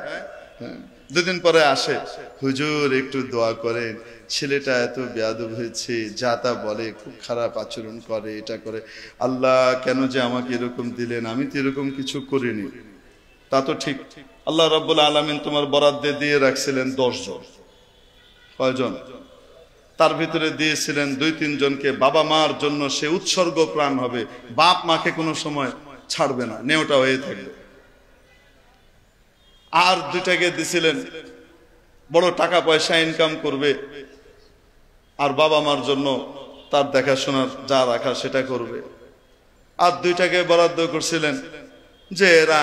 দুদিন পরে আসে, হুজুর একটু দোয়া করেন, ছেলেটা এত বেয়াদব হয়েছে, যা তা বলে, খুব খারাপ আচরণ করে, এটা করে, আল্লাহ কেন যে আমাকে এরকম দিলেন, আমি তো এরকম কিছু করিনি। তা তো ঠিক, আল্লাহ রাব্বুল আলামিন তোমার বরাদ্দে দিয়ে রাখছিলেন 10 জন। কয়জন? তার ভিতরে দিয়েছিলেন 2-3 জনকে বাবা মার জন্য সে উৎসর্গ প্রাণ হবে, বাপ মাকে কোনো সময় ছাড়বে না, নেওটা হয়ে থাকবে। আর 2টাকে দিছিলেন বড় টাকা পয়সা ইনকাম করবে, আর বাবা মার জন্য তার দেখাশোনার যা রাখা সেটা করবে। আর 2টাকে বরাদ্দ করছিলেন যে এরা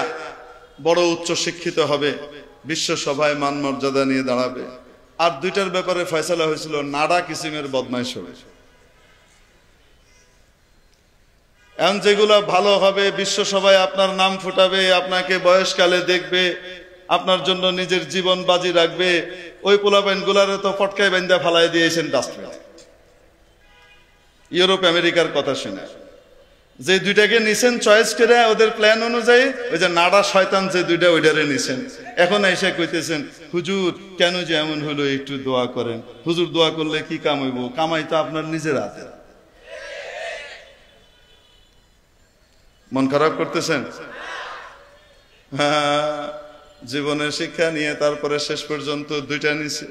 বড় উচ্চ শিক্ষিত হবে, বিশ্ব সভায় মান মর্যাদা নিয়ে দাঁড়াবে। আর 2টার ব্যাপারে ফয়সালা হয়েছিল নাডা কিসিমের বদমাইশ হবে। এখন যেগুলো ভালো হবে, বিশ্ব সভায় আপনার নাম ফুটাবে, আপনাকে বয়সকালে দেখবে, আপনার জন্য নিজের জীবন বাজি রাখবে, ওই পোলাপাইন গুলারে তো ফটকায় বান্ধা ফালাই দিয়েছেন ডাস্টবিনে। ইউরোপ আমেরিকার কথা শুনে যে 2টাকে নিছেন চয়েস করে ওদের প্ল্যান অনুযায়ী, ওই যে নাডা শয়তান যে 2টা ওইটারে নিছেন, এখন এসে কইতেছেন হুজুর কেন যে এমন হলো, একটু দোয়া করেন। হুজুর দোয়া করলে কি কাম হইব? কামাই তো আপনার নিজের হাতে। মন খারাপ করতেছেন? হ্যাঁ, জীবনের শিক্ষা নিয়ে তারপরে শেষ পর্যন্ত 2টা নিছে।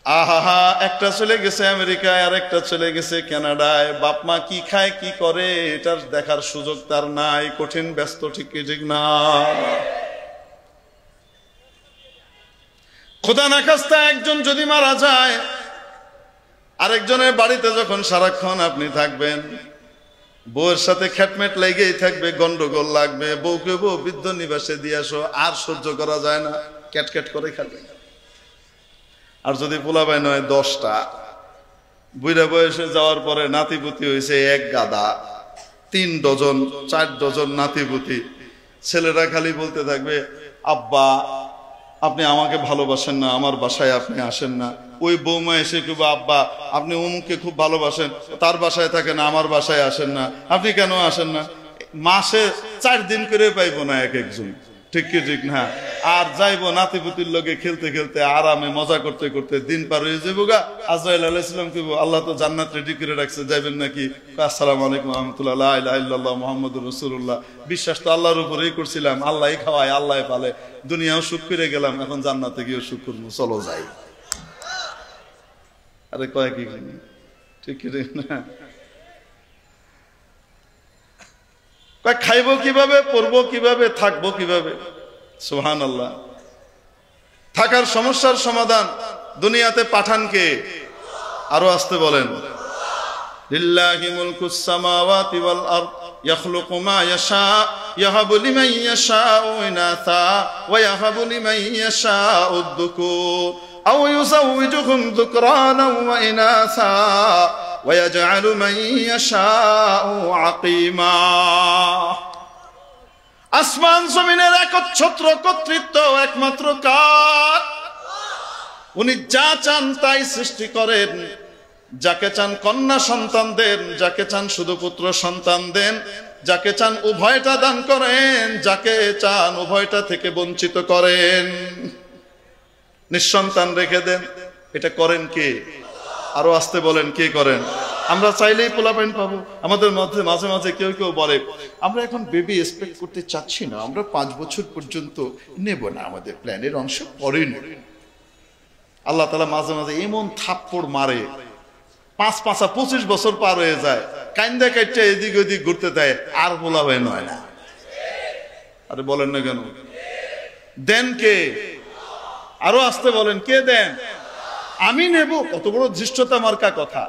আহা, একটা চলে গেছে আমেরিকায়, আর একটা চলে গেছে কানাডায়। বাপ মা কি খায় কি করে এটার দেখার সুযোগ তার নাই, কঠিন ব্যস্ত, ঠিক কি ঠিক না? খোদা না খাস্তা একজন যদি মারা যায়, আরেকজনের বাড়িতে যখন সারাক্ষণ আপনি থাকবেন, বউয়ের সাথে খ্যাটমেট লেগেই থাকবে, গন্ডগোল লাগবে, বউকে বউ বৃদ্ধ নিবাসে দিয়ে আসো, আর সহ্য করা যায় না, ক্যাটক্যাট করে খাবে। আর যদি পোলাপাই নয় 10টা, বুড়া বয়সে যাওয়ার পরে নাতিপুতি হয়েছে 1 গাদা, 3 ডজন 4 ডজন নাতিপুতি, ছেলেরা খালি বলতে থাকবে আব্বা আপনি আমাকে ভালোবাসেন না, আমার বাসায় আপনি আসেন না। ওই বৌমা এসে কেউ আব্বা আপনি অমুককে খুব ভালোবাসেন, তার বাসায় থাকেন, আমার বাসায় আসেন না, আপনি কেন আসেন না? মাসে 4 দিন করে পাইবো না এক একজন, ঠিক কি ঠিক না? আর যাইবো নাতিপুতির লগে খেলতে খেলতে আরামে মজা করতে করতে দিন পার হয়ে যাবো গা। আজরাইল আলাইহিস সালাম কইবো আল্লাহ তো জান্নাত রেডি করে রাখছে, যাইবেন নাকি? আসসালামু আলাইকুম ওয়া রাহমাতুল্লাহ, লা ইলাহা ইল্লাল্লাহ মুহাম্মাদুর রাসূলুল্লাহ। বিশ্বাস তো আল্লাহর উপরেই করছিলাম, আল্লাহই খাওয়ায় আল্লাহই পালে, দুনিয়াও সুখ করে গেলাম, এখন জান্নাতে গিয়ে সুখ করবো, চলো যাই। আরে কয় কি ঠিক কি ঠিক না? খাইবো কিভাবে, পড়বো কিভাবে, থাকবো কিভাবে? সুবহানাল্লাহ। থাকার সমস্যার সমাধান দুনিয়াতে পাঠানকে, আরো আসতে বলেন, লিল্লাহি মুলকুস সামাওয়াতি ওয়াল আরদ ইয়াখলুকু মা ইয়াশা ইয়াহাবু লিমান ইয়াশাউ ইনাসা ওয়া ইয়াহাবু লিমান ইয়াশাউ আদ-দুকুর আও ইউযাওwijuhum যুকরানা ওয়া ইনাসা ওয়া ইয়াজআলু মান ইয়াশাউ আকীমা। আসমান জমিনের একচ্ছত্র কর্তৃত্ব একমাত্র কার? উনি যা চান তাই সৃষ্টি করেন। যাকে চান কন্যা সন্তান দেন, যাকে চান শুধু পুত্র সন্তান দেন, যাকে চান উভয়টা দান করেন, যাকে চান উভয়টা থেকে বঞ্চিত করেন, নিঃসন্তান রেখে দেন। এটা করেন কে? আরো আসতে বলেন, কে করেন? আমরা চাইলেই পোলাপাইন পাবো। আমাদের মধ্যে মাঝে মাঝে কেউ কেউ বলে, আমরা এখন বেবি এক্সপেক্ট করতে চাচ্ছি না, আমরা 5 বছর পর্যন্ত নেব না, আমাদের প্ল্যানের অংশ পরে নেব। আল্লাহ তাআলা মাঝে মাঝে এমন থাপ্পড় মারে, 5 25 বছর পার হয়ে যায়, কাইন্দা কাইটা এদিক ওদিক ঘুরতে দেয়, আর পোলা হয়ে নয় না। আরে বলেন না কেন? দেন কে? আরো আসতে বলেন, কে দেন? আমি নেব। কত বড় ধৃষ্টতা মার্কা কথা!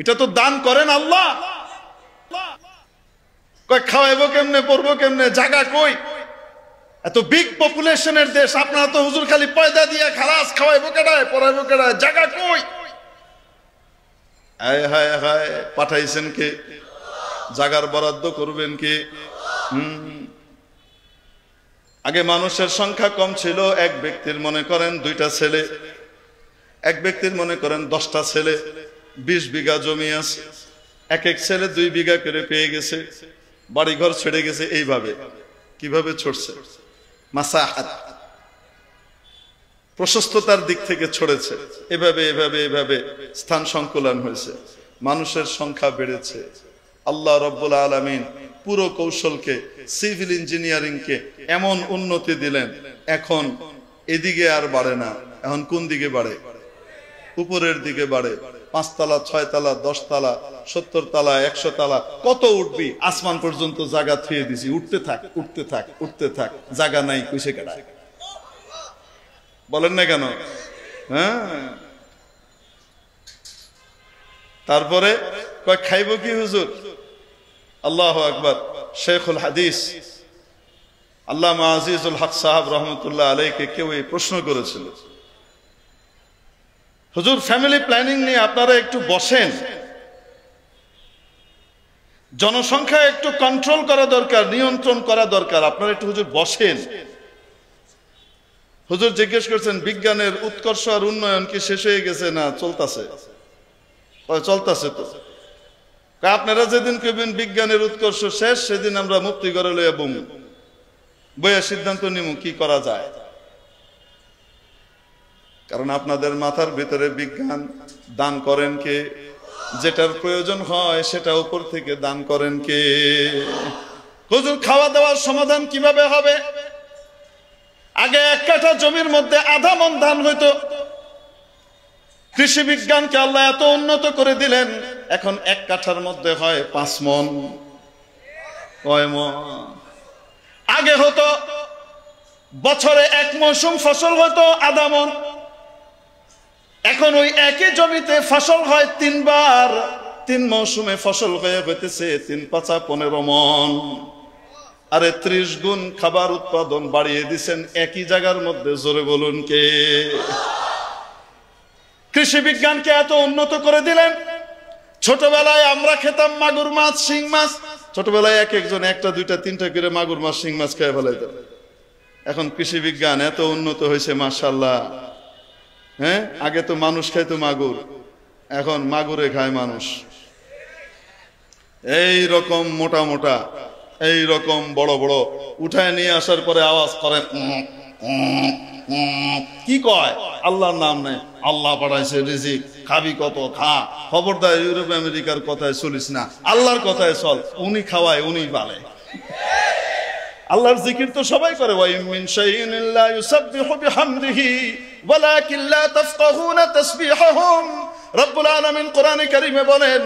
এটা তো দান করেন আল্লাহ। কয় খাওয়াইবো কেমনে, পড়বো কেমনে, জায়গা কই? এত বিগ পপুলেশনের দেশ, আপনারা তো হুজুর খালি পয়দা দিয়ে খালাস, খাওয়াইবো কেডায়, পড়াইবো কেডায়, জায়গা কই? হায় হায় হায়, পাঠাইছেন কে? জাগার বরাদ্দ করবেন কে? আগে মানুষের সংখ্যা কম ছিল। এক ব্যক্তির মনে করেন 2টা ছেলে, এক ব্যক্তির মনে করেন 10টা ছেলে, 20 বিঘা জমি আছে, এক এক ছেলে 2 বিঘা করে পেয়ে গেছে, বাড়িঘর ছেড়ে গেছে। এইভাবে কিভাবে ছড়ছে? মাসাহাত, প্রশস্ততার দিক থেকে ছড়েছে। এভাবে এভাবে এভাবে স্থান সংকুলন হয়েছে, মানুষের সংখ্যা বেড়েছে। আল্লাহ রাব্বুল আলামিন পুরো কৌশলকে, সিভিল ইঞ্জিনিয়ারিংকে এমন উন্নতি দিলেন, এখন এদিকে আর বাড়ে না, এখন কোন দিকে বাড়ে? উপরের দিকে বাড়ে। 5 তলা, 6 তলা, 10 তলা, 70 তলা, 100 তলা, কত উঠবি? আসমান পর্যন্ত জায়গা থুয়ে দিছি, উঠতে থাক, উঠতে থাক, উঠতে থাক, জায়গা নাই, কইছে কেডায়? বলেন না কেন? হ্যাঁ। তারপরে কয় খাইব কি হুজুর? আল্লাহু আকবার। শেখুল হাদিস আল্লামা আজিজুল হক সাহেব রহমতুল্লাহ আলাইকে কেউ এই প্রশ্ন করেছিল, হুজুর ফ্যামিলি প্ল্যানিং নিয়ে আপনারা একটু বসেন, জনসংখ্যা একটু কন্ট্রোল করা দরকার, নিয়ন্ত্রণ করা দরকার, আপনারা একটু হুজুর বসেন। হুজুর জিজ্ঞেস করছেন, বিজ্ঞানের উৎকর্ষ আর উন্নয়ন কি শেষ হয়ে গেছে না চলতেছে? চলতেছে তো। আপনারা যেদিন কইবেন বিজ্ঞানের উৎকর্ষ শেষ, সেদিন আমরা মুক্তি করে লইয়া বইয়া সিদ্ধান্ত নিব কি করা যায়। কারণ আপনাদের মাথার ভিতরে বিজ্ঞান দান করেন কে? যেটার প্রয়োজন হয় সেটা উপর থেকে দান করেন কে? হুজুর খাওয়া দাওয়ার সমাধান কিভাবে হবে? আগে 1 কাঠা জমির মধ্যে আধা মন ধান হইতো, কৃষি বিজ্ঞানকে আল্লাহ এত উন্নত করে দিলেন, এখন 1 কাঠার মধ্যে হয় 5 মন। কয় মন? আগে হতো বছরে 1 মৌসুম ফসল হতো আধা মন, এখন ওই একই জমিতে ফসল হয় 3 বার, 3 মৌসুমে ফসল হয়ে হইতেছে 3 5 15 মন। আরে 30 গুণ খাবার উৎপাদন বাড়িয়ে দিচ্ছেন একই জায়গার মধ্যে। জোরে বলুন কে? কৃষি বিজ্ঞানকে এত উন্নত করে দিলেন। ছোটবেলায় আমরা খেতাম মাগুর মাছ, শিং মাছ, ছোটবেলায় এক একজন 1টা 2টা 3টা করে মাগুর মাছ, শিং মাছ খেয়ে ফেলাইত। এখন কৃষি বিজ্ঞান এত উন্নত হয়েছে মাশাআল্লাহ। হ্যাঁ, আগে তো মানুষ খাইতো মাগুর, এখন মাগুরে খায় মানুষ। এই রকম মোটা মোটা, এই রকম বড় বড় উঠায় নিয়ে আসার পরে আওয়াজ করে, কি কয়? আল্লাহর নাম নেই, আল্লাহ পাঠাইছে রিজিক, খাবি কত খা। খবরদার ইউরোপ আমেরিকার কথায় চলিস না, আল্লাহর কথায় চল। উনি খাওয়ায়, উনি পালে। আল্লাহর জিকির তো সবাই করে, ওয়া মিন শাইইন ইল্লা ইউসাব্বিহু বিহামদিহি ওয়ালাকিন লা তাফকাহুনা তাসবিহাহুম। রব্বুল আলামিন কোরআনে কারিমে বলেন,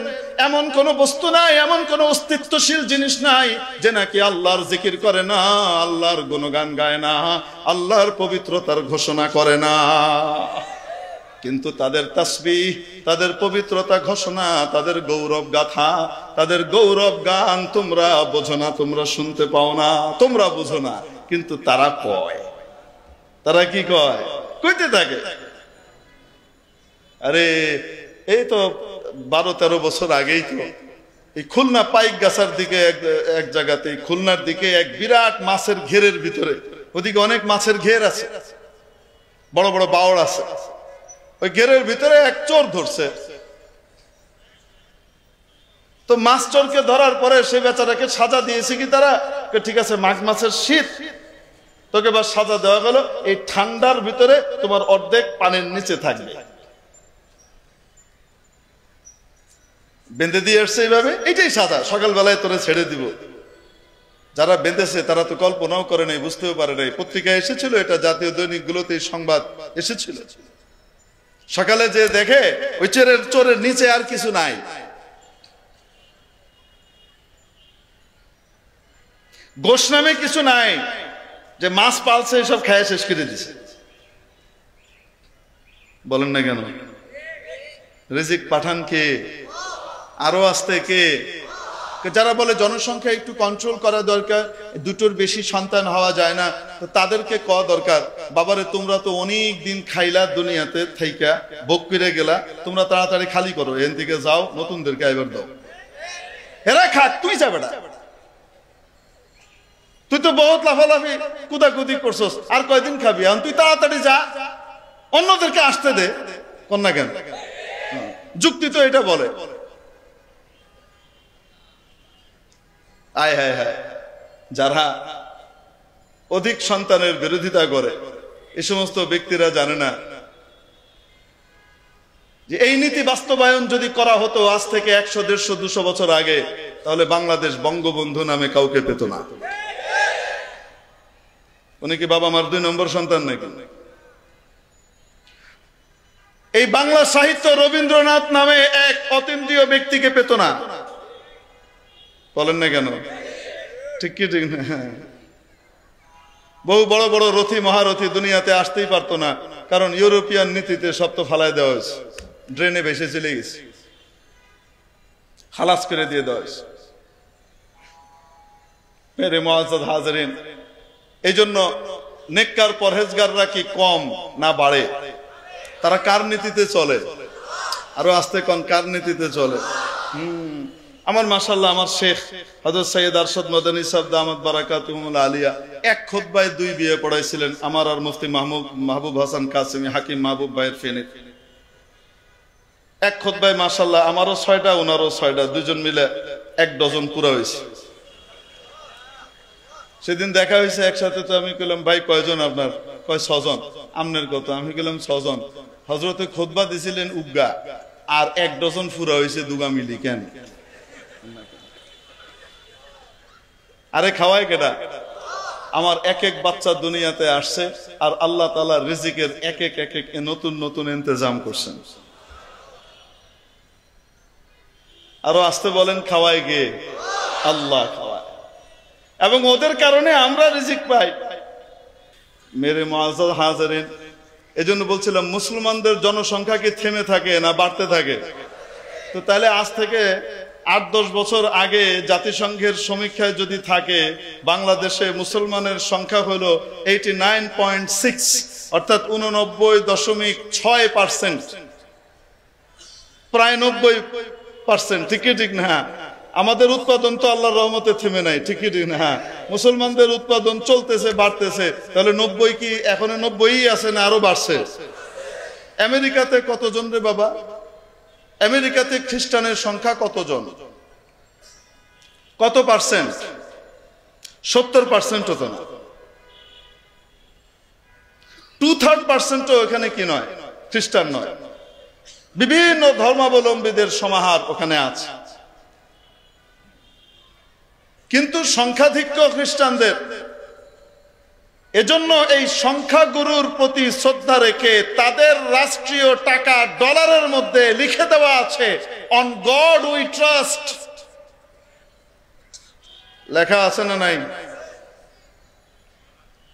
এমন কোন বস্তু নাই, এমন কোন অস্তিত্বশীল জিনিস নাই যে নাকি আল্লাহর জিকির করে না, আল্লাহর গুণগান গায় না, আল্লাহর পবিত্রতার ঘোষণা করে না। কিন্তু তাদের তাসবিহ, তাদের পবিত্রতা ঘোষণা, তাদের গৌরব গাথা, তাদের গৌরব গান তোমরা বোঝো না, তোমরা শুনতে পাও না, তোমরা বুঝো না, কিন্তু তারা কয়। তারা কি কয়? কইতে থাকে। আরে এই তো 12-13 বছর আগেই তো এই খুলনা পাইক গাছার দিকে এক জায়গাতে, খুলনার দিকে এক বিরাট মাছের ঘেরের ভিতরে, ওদিকে অনেক মাছের ঘের আছে, বড় বড় বাওড় আছে, ওই ঘেরের ভিতরে এক চোর ধরছে। তো মাছ চোরকে ধরার পরে সে বেচারাকে সাজা দিয়েছে কি তারা, ঠিক আছে মাঘ মাসের শীত, তোকে বা সাজা দেওয়া গেল, এই ঠান্ডার ভিতরে তোমার অর্ধেক পানির নিচে থাকবে, বেঁধে দিয়ে আসছে এইভাবে, এইটাই সাজা, সকালবেলায় তোরে ছেড়ে দিব। যারা বেঁধেছে তারা তো কল্পনাও করে নাই, বুঝতেও পারে নাই। পত্রিকায় এসেছিল, এটা জাতীয় দৈনিকগুলোতে সংবাদ এসেছিল। সকালে যে দেখে ওই চোরের নিচে আর কিছু নাই, গোশ নামে কিছু নাই, যে মাছ পালছে সব খায় শেষ করে দিছে। বলেন না কেন? রিজিক পাঠান কে? আরো আসতে কে? যারা বলে জনসংখ্যা একটু কন্ট্রোল করা দরকার, দুটোর বেশি সন্তান হওয়া যায় না, তো তাদেরকে কওয়া দরকার, বাবারে তোমরা তো অনেক দিন খাইলা দুনিয়াতে থাইকা, ভোগ করে গেলা, তোমরা তাড়াতাড়ি খালি করো, এখান থেকে যাও, নতুনদেরকে এবার দাও, এরা খাক, তুই যাবে না, তুই তো বহুত লাফালাফি কুদাকুদি করছস, আর কয়দিন খাবি, এখন তুই তাড়াতাড়ি যা, অন্যদেরকে আসতে দে। কন্যা কেন? যুক্তি তো এটা বলে। আয় হায় হায়, যারা অধিক সন্তানের বিরোধিতা করে এই সমস্ত ব্যক্তিরা জানে না যে এই নীতি বাস্তবায়ন যদি করা হতো আজ থেকে 100, 150, 200 বছর আগে, তাহলে বাংলাদেশ বঙ্গবন্ধু নামে কাউকে পেত না। উনি কি বাবা মার 2 নম্বর সন্তান নাকি? এই বাংলা সাহিত্য রবীন্দ্রনাথ নামে এক অতীন্দ্রিয় ব্যক্তিকে পেত না। বলেন না কেন? ঠিক কি ঠিক না? বহু বড় বড় রথী মহারথী দুনিয়াতে আসতেই পারতো না, কারণ ইউরোপিয়ান নীতিতে সব তো ফালায় দেওয়া হয়েছে, ড্রেনে ভেসে চলে গেছে, খালাস করে দিয়ে দেওয়া হয়েছে। মেরে মুআজ্জাজ হাজিরিন, এই জন্য নেককার পরহেজগাররা কি কম না বাড়ে? তারা কার নীতিতে চলে? আরো আস্তে কোন কার নীতিতে চলে? আমার মাশাআল্লাহ, আমার শেখ হযরত সৈয়দ আরশাদ মাদানী সাহেব দামাত বারাকাতুহুল আলিয়া এক খুতবায় 2 বিয়ে পড়াইছিলেন, আমার আর মুফতি মাহবুব হাসান কাসেমি হাকিম মাহবুব ভাইয়ের ফেনে। এক খুতবায় মাশাআল্লাহ আমারও 6টা, ওনারও 6টা, দুজন মিলে 1 ডজন পুরা হয়েছে। সেদিন দেখা হয়েছে একসাথে, তো আমি কইলাম ভাই কয়জন আপনার? কয় 6 জন। আমনের কত? আমি কইলাম 6 জন। হযরতে খুতবা দিছিলেন উগা, আর 1 ডজন পুরা হয়েছে দুগা মিলি। কেন? আরে খাওয়ায় কেডা? আমার এক এক বাচ্চা দুনিয়াতে আসছে, আর আল্লাহ তাআলা রিজিকের এক এক নতুন নতুন ইন্তজাম করছেন। আরো আসতে বলেন, খাওয়ায় কে? আল্লাহ খাওয়ায়, এবং ওদের কারণে আমরা রিজিক পাই। মেরে মুআজ্জাজ হাজিরিন, এজন্য বলছিলাম মুসলমানদের জনসংখ্যা কি থেমে থাকে না বাড়তে থাকে? তো তাহলে আজ থেকে 8-10 বছর আগে জাতিসংঘের সমীক্ষায় যদি থাকে, বাংলাদেশে মুসলমানের সংখ্যা হলো 89.6, অর্থাৎ 89.6%, প্রায় 90%। ঠিকই ঠিক না? আমাদের উৎপাদন তো আল্লাহর রহমতে থেমে নাই, ঠিকই ঠিক না? মুসলমানদের উৎপাদন চলতেছে, বাড়তেছে। তাহলে 90 কি এখনো 90ই আছে না আরো বাড়ছে? আমেরিকাতে কতজন রে বাবা? আমেরিকাতে খ্রিস্টানের সংখ্যা কতজন? কত পার্সেন্ট? 70% তো না, 2/3% ওখানে কি নয়, খ্রিস্টান নয়, বিভিন্ন ধর্মাবলম্বীদের সমাহার ওখানে আছে। কিন্তু সংখ্যাধিক্য খ্রিস্টানদের, এজন্য এই সংখ্যাগুরুর প্রতি শ্রদ্ধা রেখে তাদের রাষ্ট্রীয় টাকা ডলারের মধ্যে লিখে দেওয়া আছে, অন গড উই ট্রাস্ট, লেখা আছে না নাই?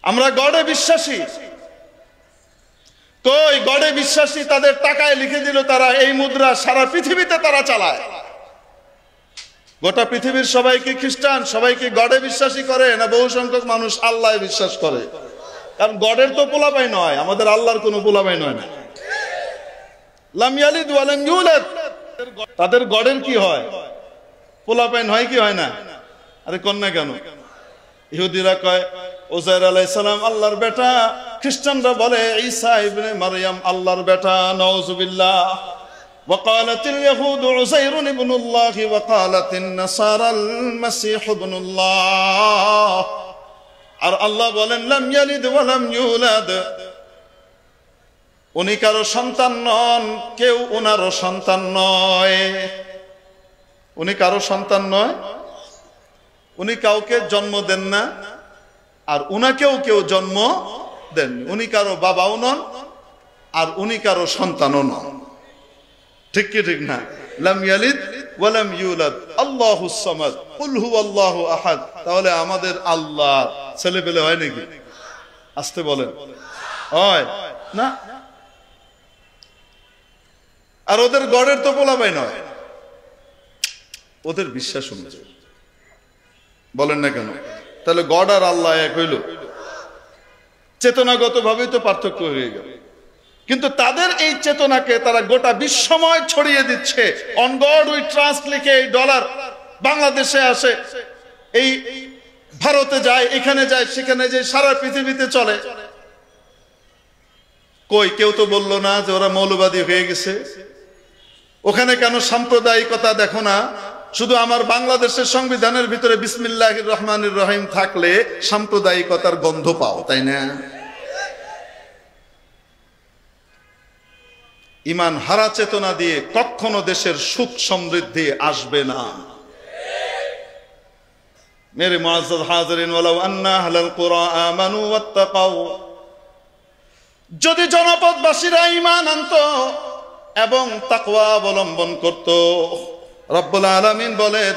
আমরা গডে বিশ্বাসী। কই গডে বিশ্বাসী তাদের টাকায় লিখে দিল তারা এই মুদ্রা সারা পৃথিবীতে তারা চালায়। গোটা পৃথিবীর সবাইকে খ্রিস্টান, সবাইকে গডে বিশ্বাসী করে না বহু সংখ্যক মানুষ আল্লাহ বিশ্বাস করে? কারণ গডের তো পোলাপাই নয়, আমাদের আল্লাহর কোনো পোলাপাই নয় না। লাম ইয়ালিদ ওয়া লাম ইউলাদ, তাদের গডের কি হয়? পোলাপাই হয় কি হয় না? আরে কন্যা কেন? ইহুদিরা কয় উযাইর আলাইহিস সালাম আল্লাহর বেটা, খ্রিস্টানরা বলে ঈসা ইবনে মারইয়াম আল্লাহর বেটা, নাউযুবিল্লাহ। وقالت اليهود عزير ابن الله وقالت النصارى المسيح ابن الله। আর আল্লাহ বলেন লাম ইয়ালিদ ওয়া লাম ইউলাদ, উনি কারো সন্তান নন, কেউ ওনারও সন্তান নয়। উনি কারো সন্তান নয়, উনি কাউকে জন্ম দেন না, আর উনাকেও কেউ জন্ম দেন। উনি কারো বাবাও নন, আর উনি কারো সন্তানও নন। ঠিক কি ঠিক না? লাম ইয়ালিদ ওয়া লাম ইউলাদ, আল্লাহুস সামাদ, কুল হুয়াল্লাহু আহাদ। তাহলে আমাদের আল্লাহ ছেলে পেলে হয় নাকি? আসতে বলেন, হয় না? আর ওদের গডের তো পোলাপাই নয়, ওদের বিশ্বাস অনুযায়ী। বলেন না কেন? তাহলে গড আর আল্লাহ এক হইল? চেতনাগত ভাবেই তো পার্থক্য হয়ে গেল। কিন্তু তাদের এই চেতনাকে তারা গোটা বিশ্বময় ছড়িয়ে দিচ্ছে। অন গড উই ট্রাস্ট লিখে এই ডলার বাংলাদেশে আসে, এই ভারতে যায়, এখানে যায়, সেখানে যায়, সারা পৃথিবীতে চলে। কই কেউ তো বললো না যে ওরা মৌলবাদী হয়ে গেছে? ওখানে কেন সাম্প্রদায়িকতা দেখো না? শুধু আমার বাংলাদেশের সংবিধানের ভিতরে বিসমিল্লাহির রহমানির রহিম থাকলে সাম্প্রদায়িকতার গন্ধ পাও, তাই না? ইমান হারা চেতনা দিয়ে কখনো দেশের সুখ সমৃদ্ধি আসবে না। মেরে মুআজ্জাজ হাজিরিন, ওয়ালাউ আন্না আহলাল কুরা আমানু ওয়াত্তাকাউ, যদি জনপদবাসীরা ঈমান আনতো এবং তাকওয়া অবলম্বন করত, রব্বুল আলামিন বলেন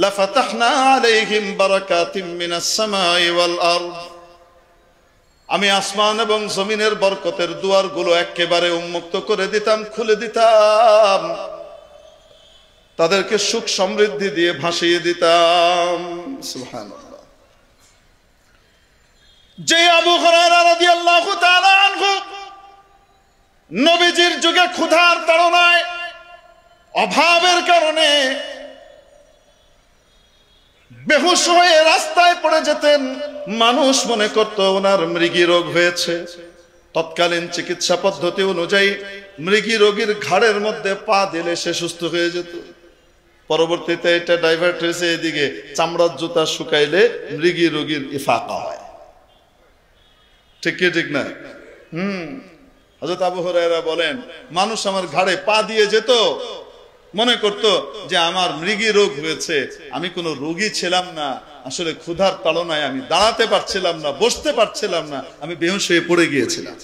লাফাতাহনা আলাইহিম বারাকাতিম মিনাস সামাই ওয়াল আরদ, আমি আসমান এবং জমিনের বরকতের দুয়ারগুলো একেবারে উন্মুক্ত করে দিতাম, খুলে দিতাম, তাদেরকে সুখ সমৃদ্ধি দিয়ে ভাসিয়ে দিতাম। সুবহানাল্লাহ। যে আবু হুরায়রা রাদিয়াল্লাহু তাআলা আনহু নবীজির যুগে ক্ষুধার তাড়নায়, অভাবের কারণে বেহুশ হয়ে রাস্তায় পড়ে যেতেন, মানুষ মনে করত ওনার মৃগী রোগ হয়েছে। তৎকালীন চিকিৎসা পদ্ধতি অনুযায়ী মৃগী রোগীর ঘাড়ের মধ্যে পা দিলে সে সুস্থ হয়ে যেত। পরবর্তীতে এটা ডাইভার্ট হয়েছে এদিকে, চামড়ার জুতা শুকাইলে মৃগী রোগীর ইফাকা হয়। ঠিক কি ঠিক না? হযরত আবু হুরায়রা বলেন মানুষ আমার ঘাড়ে পা দিয়ে যেত, মনে করত যে আমার মৃগী রোগ হয়েছে। আমি কোনো রোগী ছিলাম না, আসলে ক্ষুধার তাড়নায় আমি দাঁড়াতে পারছিলাম না, বসতে পারছিলাম না, আমি বেহুশ হয়ে পড়ে গিয়েছিলাম।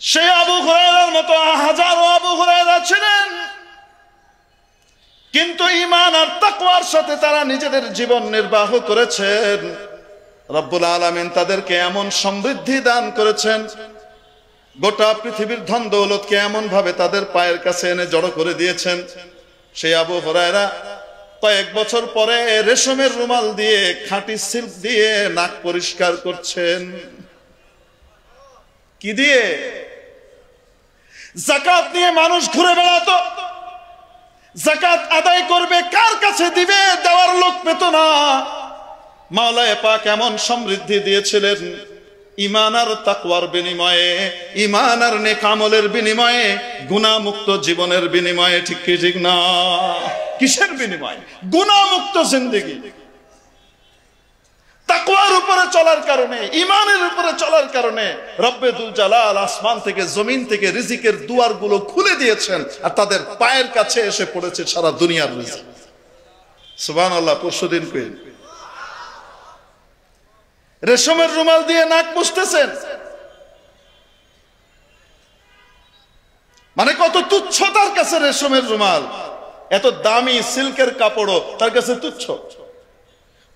সে আবু হুরায়রার মতো হাজারো আবু হুরায়রা ছিলেন, কিন্তু ঈমান আর তাকওয়ার সাথে তারা নিজেদের জীবন নির্বাহ করেছেন। রব্বুল আলামিন তাদেরকে এমন সমৃদ্ধি দান করেছেন, গোটা পৃথিবীর ধন দৌলতকে এমন ভাবে তাদের পায়ের কাছে এনে জড়ো করে দিয়েছেন। সেই আবু হুরায়রা কয়েক বছর পরে রেশমের রুমাল দিয়ে, খাঁটি সিল্ক দিয়ে নাক পরিষ্কার করছেন। কি দিয়ে? যাকাত নিয়ে মানুষ ঘুরে বেড়াতো, যাকাত আদায় করবে, কার কাছে দিবে, দেওয়ার লোক পেত না। মাওলায়ে পাক এমন সমৃদ্ধি দিয়েছিলেন ঈমান আর তাকওয়ার বিনিময়ে, ঈমান আর নেক আমলের বিনিময়ে, গুনাহমুক্ত জীবনের বিনিময়ে। ঠিক কি ঠিক না? কিসের বিনিময়ে? গুনাহমুক্ত জিন্দেগি। তাকওয়ার উপরে চলার কারণে, ঈমানের উপরে চলার কারণে রব্বে দুল জালাল আসমান থেকে জমিন থেকে রিজিকের দুয়ারগুলো খুলে দিয়েছেন, আর তাদের পায়ের কাছে এসে পড়েছে সারা দুনিয়ার রিজিক। সুবহানাল্লাহ। পরশুদিন কই রেশমের রুমাল দিয়ে নাক মুছতেছেন। মানে কত তুচ্ছ তার কাছে রেশমের রুমাল, এত দামি সিল্কের কাপড়ও তার কাছে তুচ্ছ।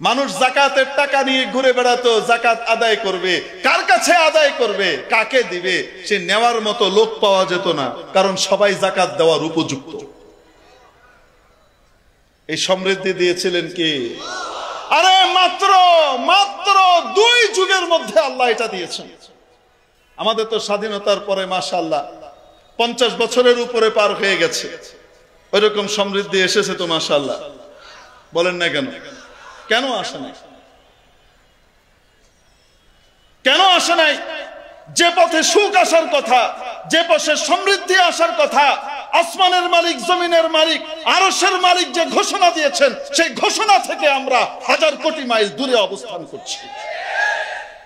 মানুষ যাকাতের টাকা নিয়ে ঘুরে বেড়াতো, যাকাত আদায় করবে, কার কাছে আদায় করবে, কাকে দিবে, সে নেওয়ার মতো লোক পাওয়া যেত না, কারণ সবাই যাকাত দেওয়ার উপযুক্ত। এই সমৃদ্ধি দিয়েছিলেন কি? আরে মাত্র মাত্র 2 যুগের মধ্যে আল্লাহ এটা দিয়েছেন। আমাদের তো স্বাধীনতার পরে মাশাআল্লাহ 50 বছরের উপরে পার হয়ে গেছে, ওইরকম সমৃদ্ধি এসেছে তো মাশাআল্লাহ। বলেন না কেন? কেন আসে নাই? কেন আসে নাই? যে পথে সুখ আসার কথা, যে পথে সমৃদ্ধি আসার কথা, আসমানের মালিক, জমিনের মালিক, আরশের মালিক যে ঘোষণা দিয়েছেন, সেই ঘোষণা থেকে আমরা 1000 কোটি মাইল দূরে অবস্থান করছি।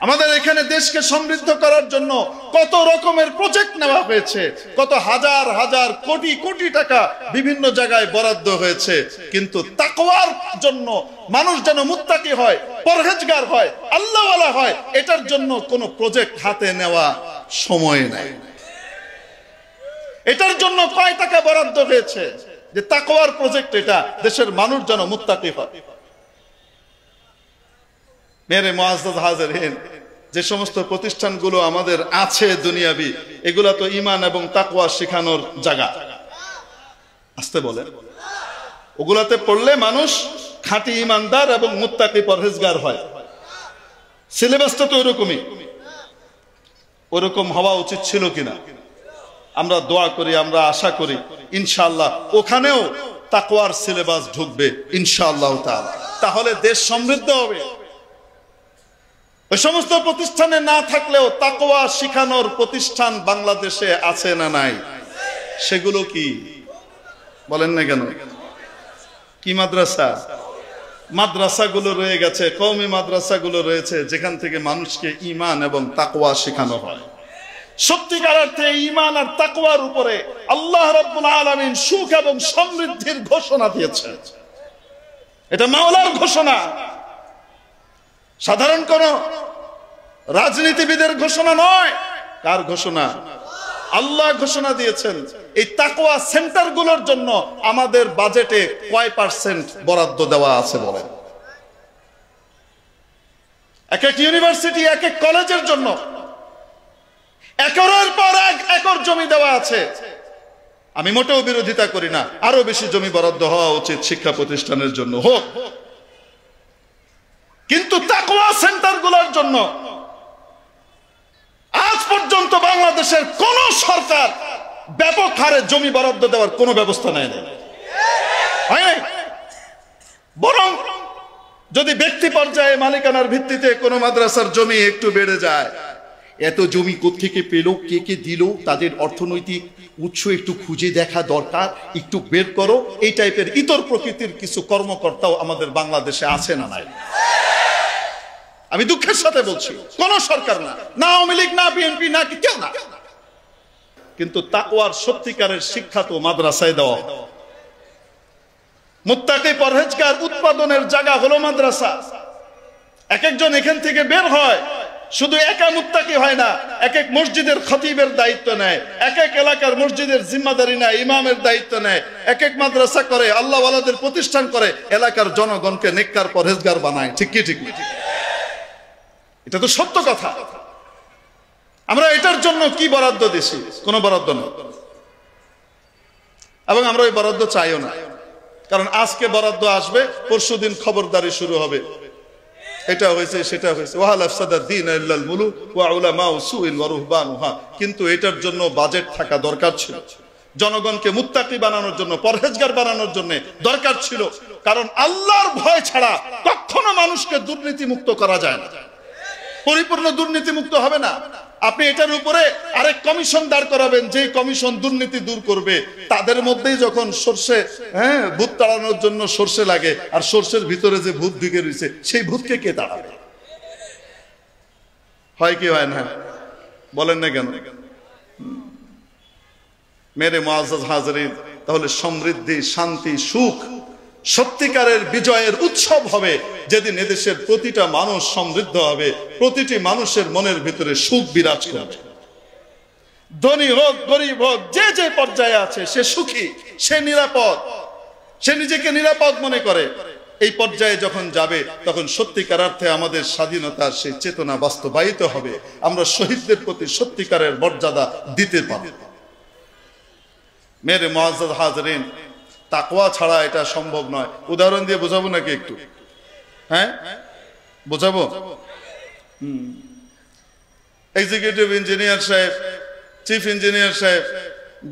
আমাদের এখানে দেশকে সমৃদ্ধ করার জন্য কত রকমের প্রজেক্ট নেওয়া হয়েছে, কত হাজার হাজার কোটি কোটি টাকা বিভিন্ন জায়গায় বরাদ্দ হয়েছে, কিন্তু তাকওয়ার জন্য মানুষ যেন মুত্তাকি হয়, পরহেজগার হয়, আল্লাহওয়ালা হয়, এটার জন্য কোনো প্রজেক্ট হাতে নেওয়া সময় নাই। এটার জন্য কয় টাকা বরাদ্দ হয়েছে যে তাকওয়ার প্রজেক্ট, এটা দেশের মানুষ যেন মুত্তাকি হয়। মেরে মুআজ্জাজ হাজিরিন, যে সমস্ত প্রতিষ্ঠানগুলো আমাদের আছে দুনিয়াবি, এগুলা তো ঈমান এবং তাকওয়া শেখানোর জায়গা। আসতে বলে, ওগুলাতে পড়লে মানুষ খাঁটি ঈমানদার এবং মুত্তাকি পরহেজগার হয়। সিলেবাসটা তো ওরকমই, ওরকম হওয়া উচিত ছিল কিনা আমরা দোয়া করি, আমরা আশা করি ইনশাআল্লাহ ওখানেও তাকওয়ার সিলেবাস ঢুকবে ইনশাআল্লাহ তাআলা, তাহলে দেশ সমৃদ্ধ হবে। ওই সমস্ত প্রতিষ্ঠানে না থাকলেও তাকওয়া শিখানোর প্রতিষ্ঠান বাংলাদেশে আছে না নাই? সেগুলো কি বলেন না কেন? কি মাদ্রাসা? মাদ্রাসাগুলো রয়ে গেছে, কওমি মাদ্রাসাগুলো রয়েছে, যেখান থেকে মানুষকে ঈমান এবং তাকওয়া শেখানো হয়। সত্যিকার অর্থে ঈমান আর তাকওয়ার উপরে আল্লাহ রাব্বুল আলামিন সুখ এবং সমৃদ্ধির ঘোষণা দিয়েছেন। এটা মাওলার ঘোষণা, সাধারণ কোন রাজনীতিবিদের ঘোষণা নয়। কার ঘোষণা? আল্লাহ ঘোষণা দিয়েছেন। এই তাকওয়া সেন্টারগুলোর জন্য আমাদের বাজেটে কয় % বরাদ্দ দেওয়া আছে বলেন? এক এক ইউনিভার্সিটি, এক এক কলেজের জন্য একরের পর একর জমি দেওয়া আছে। আমি মোটেও বিরোধিতা করি না, আরো বেশি জমি বরাদ্দ হওয়া উচিত শিক্ষা প্রতিষ্ঠানের জন্য, হোক। কিন্তু তাকওয়া সেন্টারগুলোর জন্য আজ পর্যন্ত বাংলাদেশের কোন সরকার ব্যাপক হারে জমি বরাদ্দ দেওয়ার কোনো ব্যবস্থা নেয় না, বরং যদি ব্যক্তি পর্যায়ে মালিকানার ভিত্তিতে কোনো মাদ্রাসার জমি একটু বেড়ে যায়, এত জমি কোত্থেকে পেল, কে কে দিল, তাদের অর্থনৈতিক উৎস একটু খুঁজে দেখা দরকার, একটু বের করো, এই টাইপের ইতর প্রকৃতির কিছু কর্মকর্তাও আমাদের বাংলাদেশে আছে না নাই? আমি দুঃখের সাথে বলছি, কোন সরকার না, না আওয়ামী লীগ, না বিএনপি, না কেউ না। কিন্তু তাকওয়ার সত্যিকারের শিক্ষা তো মাদ্রাসায় দেওয়া। মুত্তাকি পরহেজগার উৎপাদনের জায়গা হলো মাদ্রাসা। এক একজন এখান থেকে বের হয়, শুধু একা মুত্তাকি হয় না, এক এক মসজিদের খতিবের দায়িত্ব নেয়, এক এক এলাকার মসজিদের জিম্মাদারি নেয়, ইমামের দায়িত্ব নেয়, এক এক মাদ্রাসা করে, আল্লাহ ওয়ালাদের প্রতিষ্ঠান করে, এলাকার জনগণকে নেককার পরহেজগার বানায়। ঠিক কি ঠিক? এটা তো সত্য কথা। আমরা এটার জন্য কি বরাদ্দ দিছি? কোনো বরাদ্দ নেই, এবং আমরা ওই বরাদ্দ চাইও না। কারণ আজকে বরাদ্দ আসবে, পরশুদিন খবরদারি শুরু হবে, এটা হয়েছে সেটা হয়েছে। ওয়াহাল আফসাদা দ্বীন ইল্লাল মুলুক ওয়া উলামা সুইল ওয়া রুহবানুহা। কিন্তু এটার জন্য বাজেট থাকা দরকার ছিল, জনগণকে মুত্তাকি বানানোর জন্য, পরহেজগার বানানোর জন্য দরকার ছিল। কারণ আল্লাহর ভয় ছাড়া কখনো মানুষকে দুর্নীতি মুক্ত করা যায় না, পরিপূর্ণ দুর্নীতি মুক্ত হবে না। আপনি এটার উপরে আরেক কমিশন দাঁড় করাবেন, যে কমিশন দুর্নীতি দূর করবে। তাদের মধ্যেই যখন সরষে ভূত তাড়ানোর জন্য সরষে লাগে, আর সরষের ভিতরে যে ভূত ঢুকে রয়েছে, সেই ভূতকে কে তাড়াবে? হয় কি হয় না? বলেন না কেন? মেরে মুআজ্জাজ হাজিরিন, তাহলে সমৃদ্ধি, শান্তি, সুখ সত্যিকারের বিজয়ের উৎসব হবে যেদিন এদেশের প্রতিটা মানুষ সমৃদ্ধ হবে, প্রতিটি মানুষের মনের ভিতরে সুখ বিরাজ করবে। ধনী হোক গরিব হোক, যে যে পর্যায়ে আছে সে সুখী, সে নিরাপদ, সে নিজেকে নিরাপদ মনে করে। এই পর্যায়ে যখন যাবে তখন সত্যিকার অর্থে আমাদের স্বাধীনতার সেই চেতনা বাস্তবায়িত হবে, আমরা শহীদদের প্রতি সত্যিকারের মর্যাদা দিতে পারব। মেরে মুআজ্জাজ হাজরিন, তাকওয়া ছাড়া এটা সম্ভব নয়। উদাহরণ দিয়ে বোঝাবো নাকি একটু? হ্যাঁ, বোঝাবো। এক্সিকিউটিভ ইঞ্জিনিয়ার সাহেব, চিফ ইঞ্জিনিয়ার সাহেব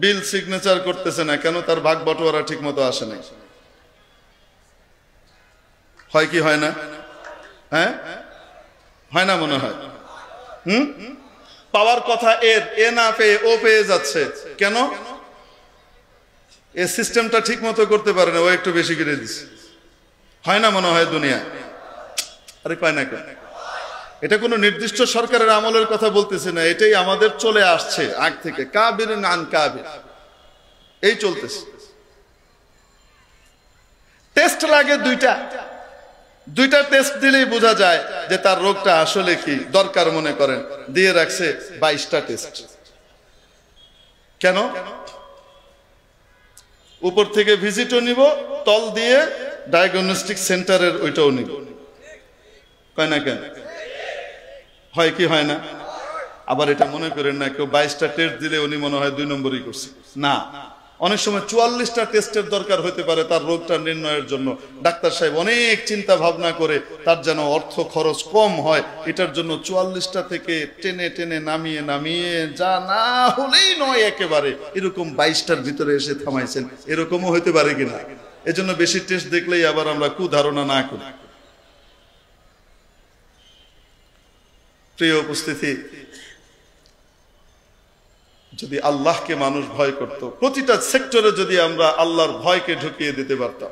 বিল সিগনেচার করতেছে না কেন? তার ভাগ বটোয়ারা ঠিক মতো আসে নাই। হয় কি হয় না? হ্যাঁ, হয় না মনে হয়? পাওয়ার কথা এর, এ না পেয়ে ও পেয়ে যাচ্ছে কেন? এই সিস্টেমটা ঠিক মতো করতে পারে না, ও একটু বেশি করে দিচ্ছে। হয় না মনে হয় দুনিয়ায়? আরে কয় না কেন? এটা কোনো নির্দিষ্ট সরকারের আমলের কথা বলতেছে না, এটাই আমাদের চলে আসছে আগ থেকে, কাবির নান কাবির, এই চলতেছে। টেস্ট লাগে দুইটা টেস্ট দিলেই বোঝা যায় যে তার রোগটা আসলে কি দরকার মনে করেন। দিয়ে রাখছে 22টা টেস্ট। কেন? উপর থেকে ভিজিটও নিব, তল দিয়ে ডায়াগনস্টিক সেন্টারের ওইটাও নিব। কয় না কেন? হয় কি হয় না? আবার এটা মনে করেন না কেউ 22টা টেস্ট দিলে উনি মনে হয় 2 নম্বরই করছে। না, অনেক সময় 44টা টেস্টের দরকার হতে পারে তার রোগটা নির্ণয়ের জন্য। ডাক্তার সাহেব অনেক চিন্তা ভাবনা করে তার যেন অর্থ খরচ কম হয়, এটার জন্য 44টা থেকে টেনে টেনে নামিয়ে যা না হলেই নয় একেবারে এরকম 22টার ভিতরে এসে থামাইছেন, এরকমও হতে পারে কিনা? এজন্য বেশি টেস্ট দেখলেই আবার আমরা কুধারণা না করি। প্রিয় উপস্থিতি, যদি আল্লাহকে মানুষ ভয় করত, প্রতিটা সেক্টরে যদি আমরা আল্লাহর ভয়কে ঢুকিয়ে দিতে পারতাম,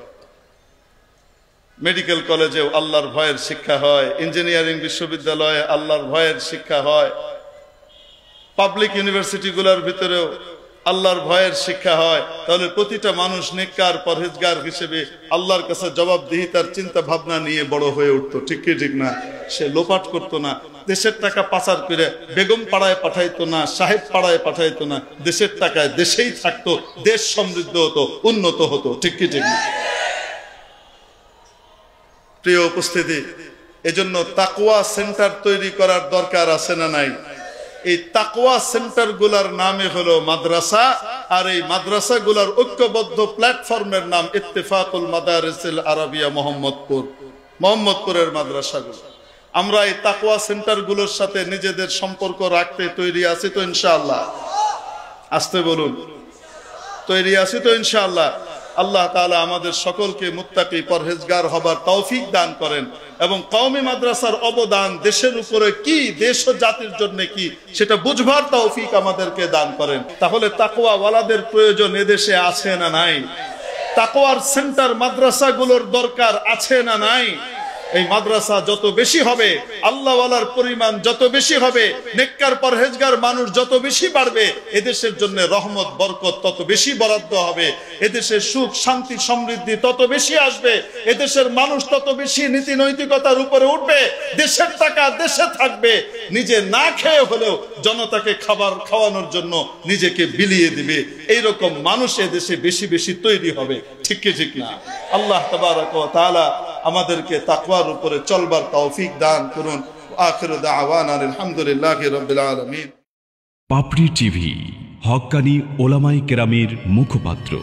মেডিকেল কলেজেও আল্লাহর ভয়ের শিক্ষা হয়, ইঞ্জিনিয়ারিং বিশ্ববিদ্যালয়ে আল্লাহর ভয়ের শিক্ষা হয়, পাবলিক ইউনিভার্সিটিগুলোর ভিতরেও আল্লাহর ভয়ের শিক্ষা হয়, তাহলে প্রতিটা মানুষ নেককার পরহেজগার হিসেবে আল্লাহর কাছে জবাবদিহিতার চিন্তা ভাবনা নিয়ে বড় হয়ে উঠতো। ঠিক কি ঠিক না? সে লোপাট করতো না, দেশের টাকা পাচার করে বেগম পাড়ায় পাঠাইতো না, সাহেব পাড়ায় পাঠাইতো না, দেশের টাকায় দেশেই থাকতো, দেশ সমৃদ্ধ হতো, উন্নত হতো। ঠিক কি ঠিক না? প্রিয় উপস্থিতি, এজন্য তাকওয়া সেন্টার তৈরি করার দরকার আছে না নাই? এই তাকওয়া সেন্টার গুলার নামে হলো মাদ্রাসা, আর এই মাদ্রাসা গুলার ঐক্যবদ্ধ প্ল্যাটফর্মের নাম ইত্তেফাকুল মাদারিসিল আরাবিয়া মোহাম্মদপুরের মাদ্রাসাগুলো। আমরা এই তাকওয়া সেন্টার গুলোর সাথে নিজেদের সম্পর্ক রাখতে তৈরি আছি তো ইনশাআল্লাহ? আসতে বলুন, তৈরি আছি তো ইনশাআল্লাহ? আল্লাহ তাআলা আমাদের সকলকে মুত্তাকি পরহেজগার হবার তৌফিক দান করেন এবং কওমি মাদ্রাসার অবদান দেশের উপরে কি, দেশ ও জাতির জন্য কি, সেটা বুঝবার তৌফিক আমাদেরকে দান করেন। তাহলে তাকওয়া ওয়ালাদের প্রয়োজন এদেশে আছে না নাই? তাকওয়ার সেন্টার মাদ্রাসাগুলোর দরকার আছে না নাই? এই মাদ্রাসা যত বেশি হবে, আল্লাহ ওয়ালার পরিমাণ যত বেশি হবে, নেককার পরহেজগার মানুষ যত বেশি বাড়বে, এদেশের জন্য রহমত বরকত তত বেশি বরাদ্দ হবে, এদেশের সুখ শান্তি সমৃদ্ধি তত বেশি আসবে, এদেশের মানুষ তত বেশি নীতি নৈতিকতার উপরে উঠবে, দেশের টাকা দেশে থাকবে, নিজে না খেয়ে হলেও জনতাকে খাবার খাওয়ানোর জন্য নিজেকে বিলিয়ে দিবে। এইরকম মানুষ এদেশে বেশি বেশি তৈরি হবে। ঠিক কি ঠিক না? আল্লাহ তাবারক ওয়া তাআলা আমাদেরকে তাকওয়ার উপরে চলবার তৌফিক দান করুন। আখিরু দাওয়ানা আলহামদুলিল্লাহি রাব্বিল আলামিন। পাপড়ি টিভি, হক্কানি ওলামায়ে কেরামের মুখপাত্র।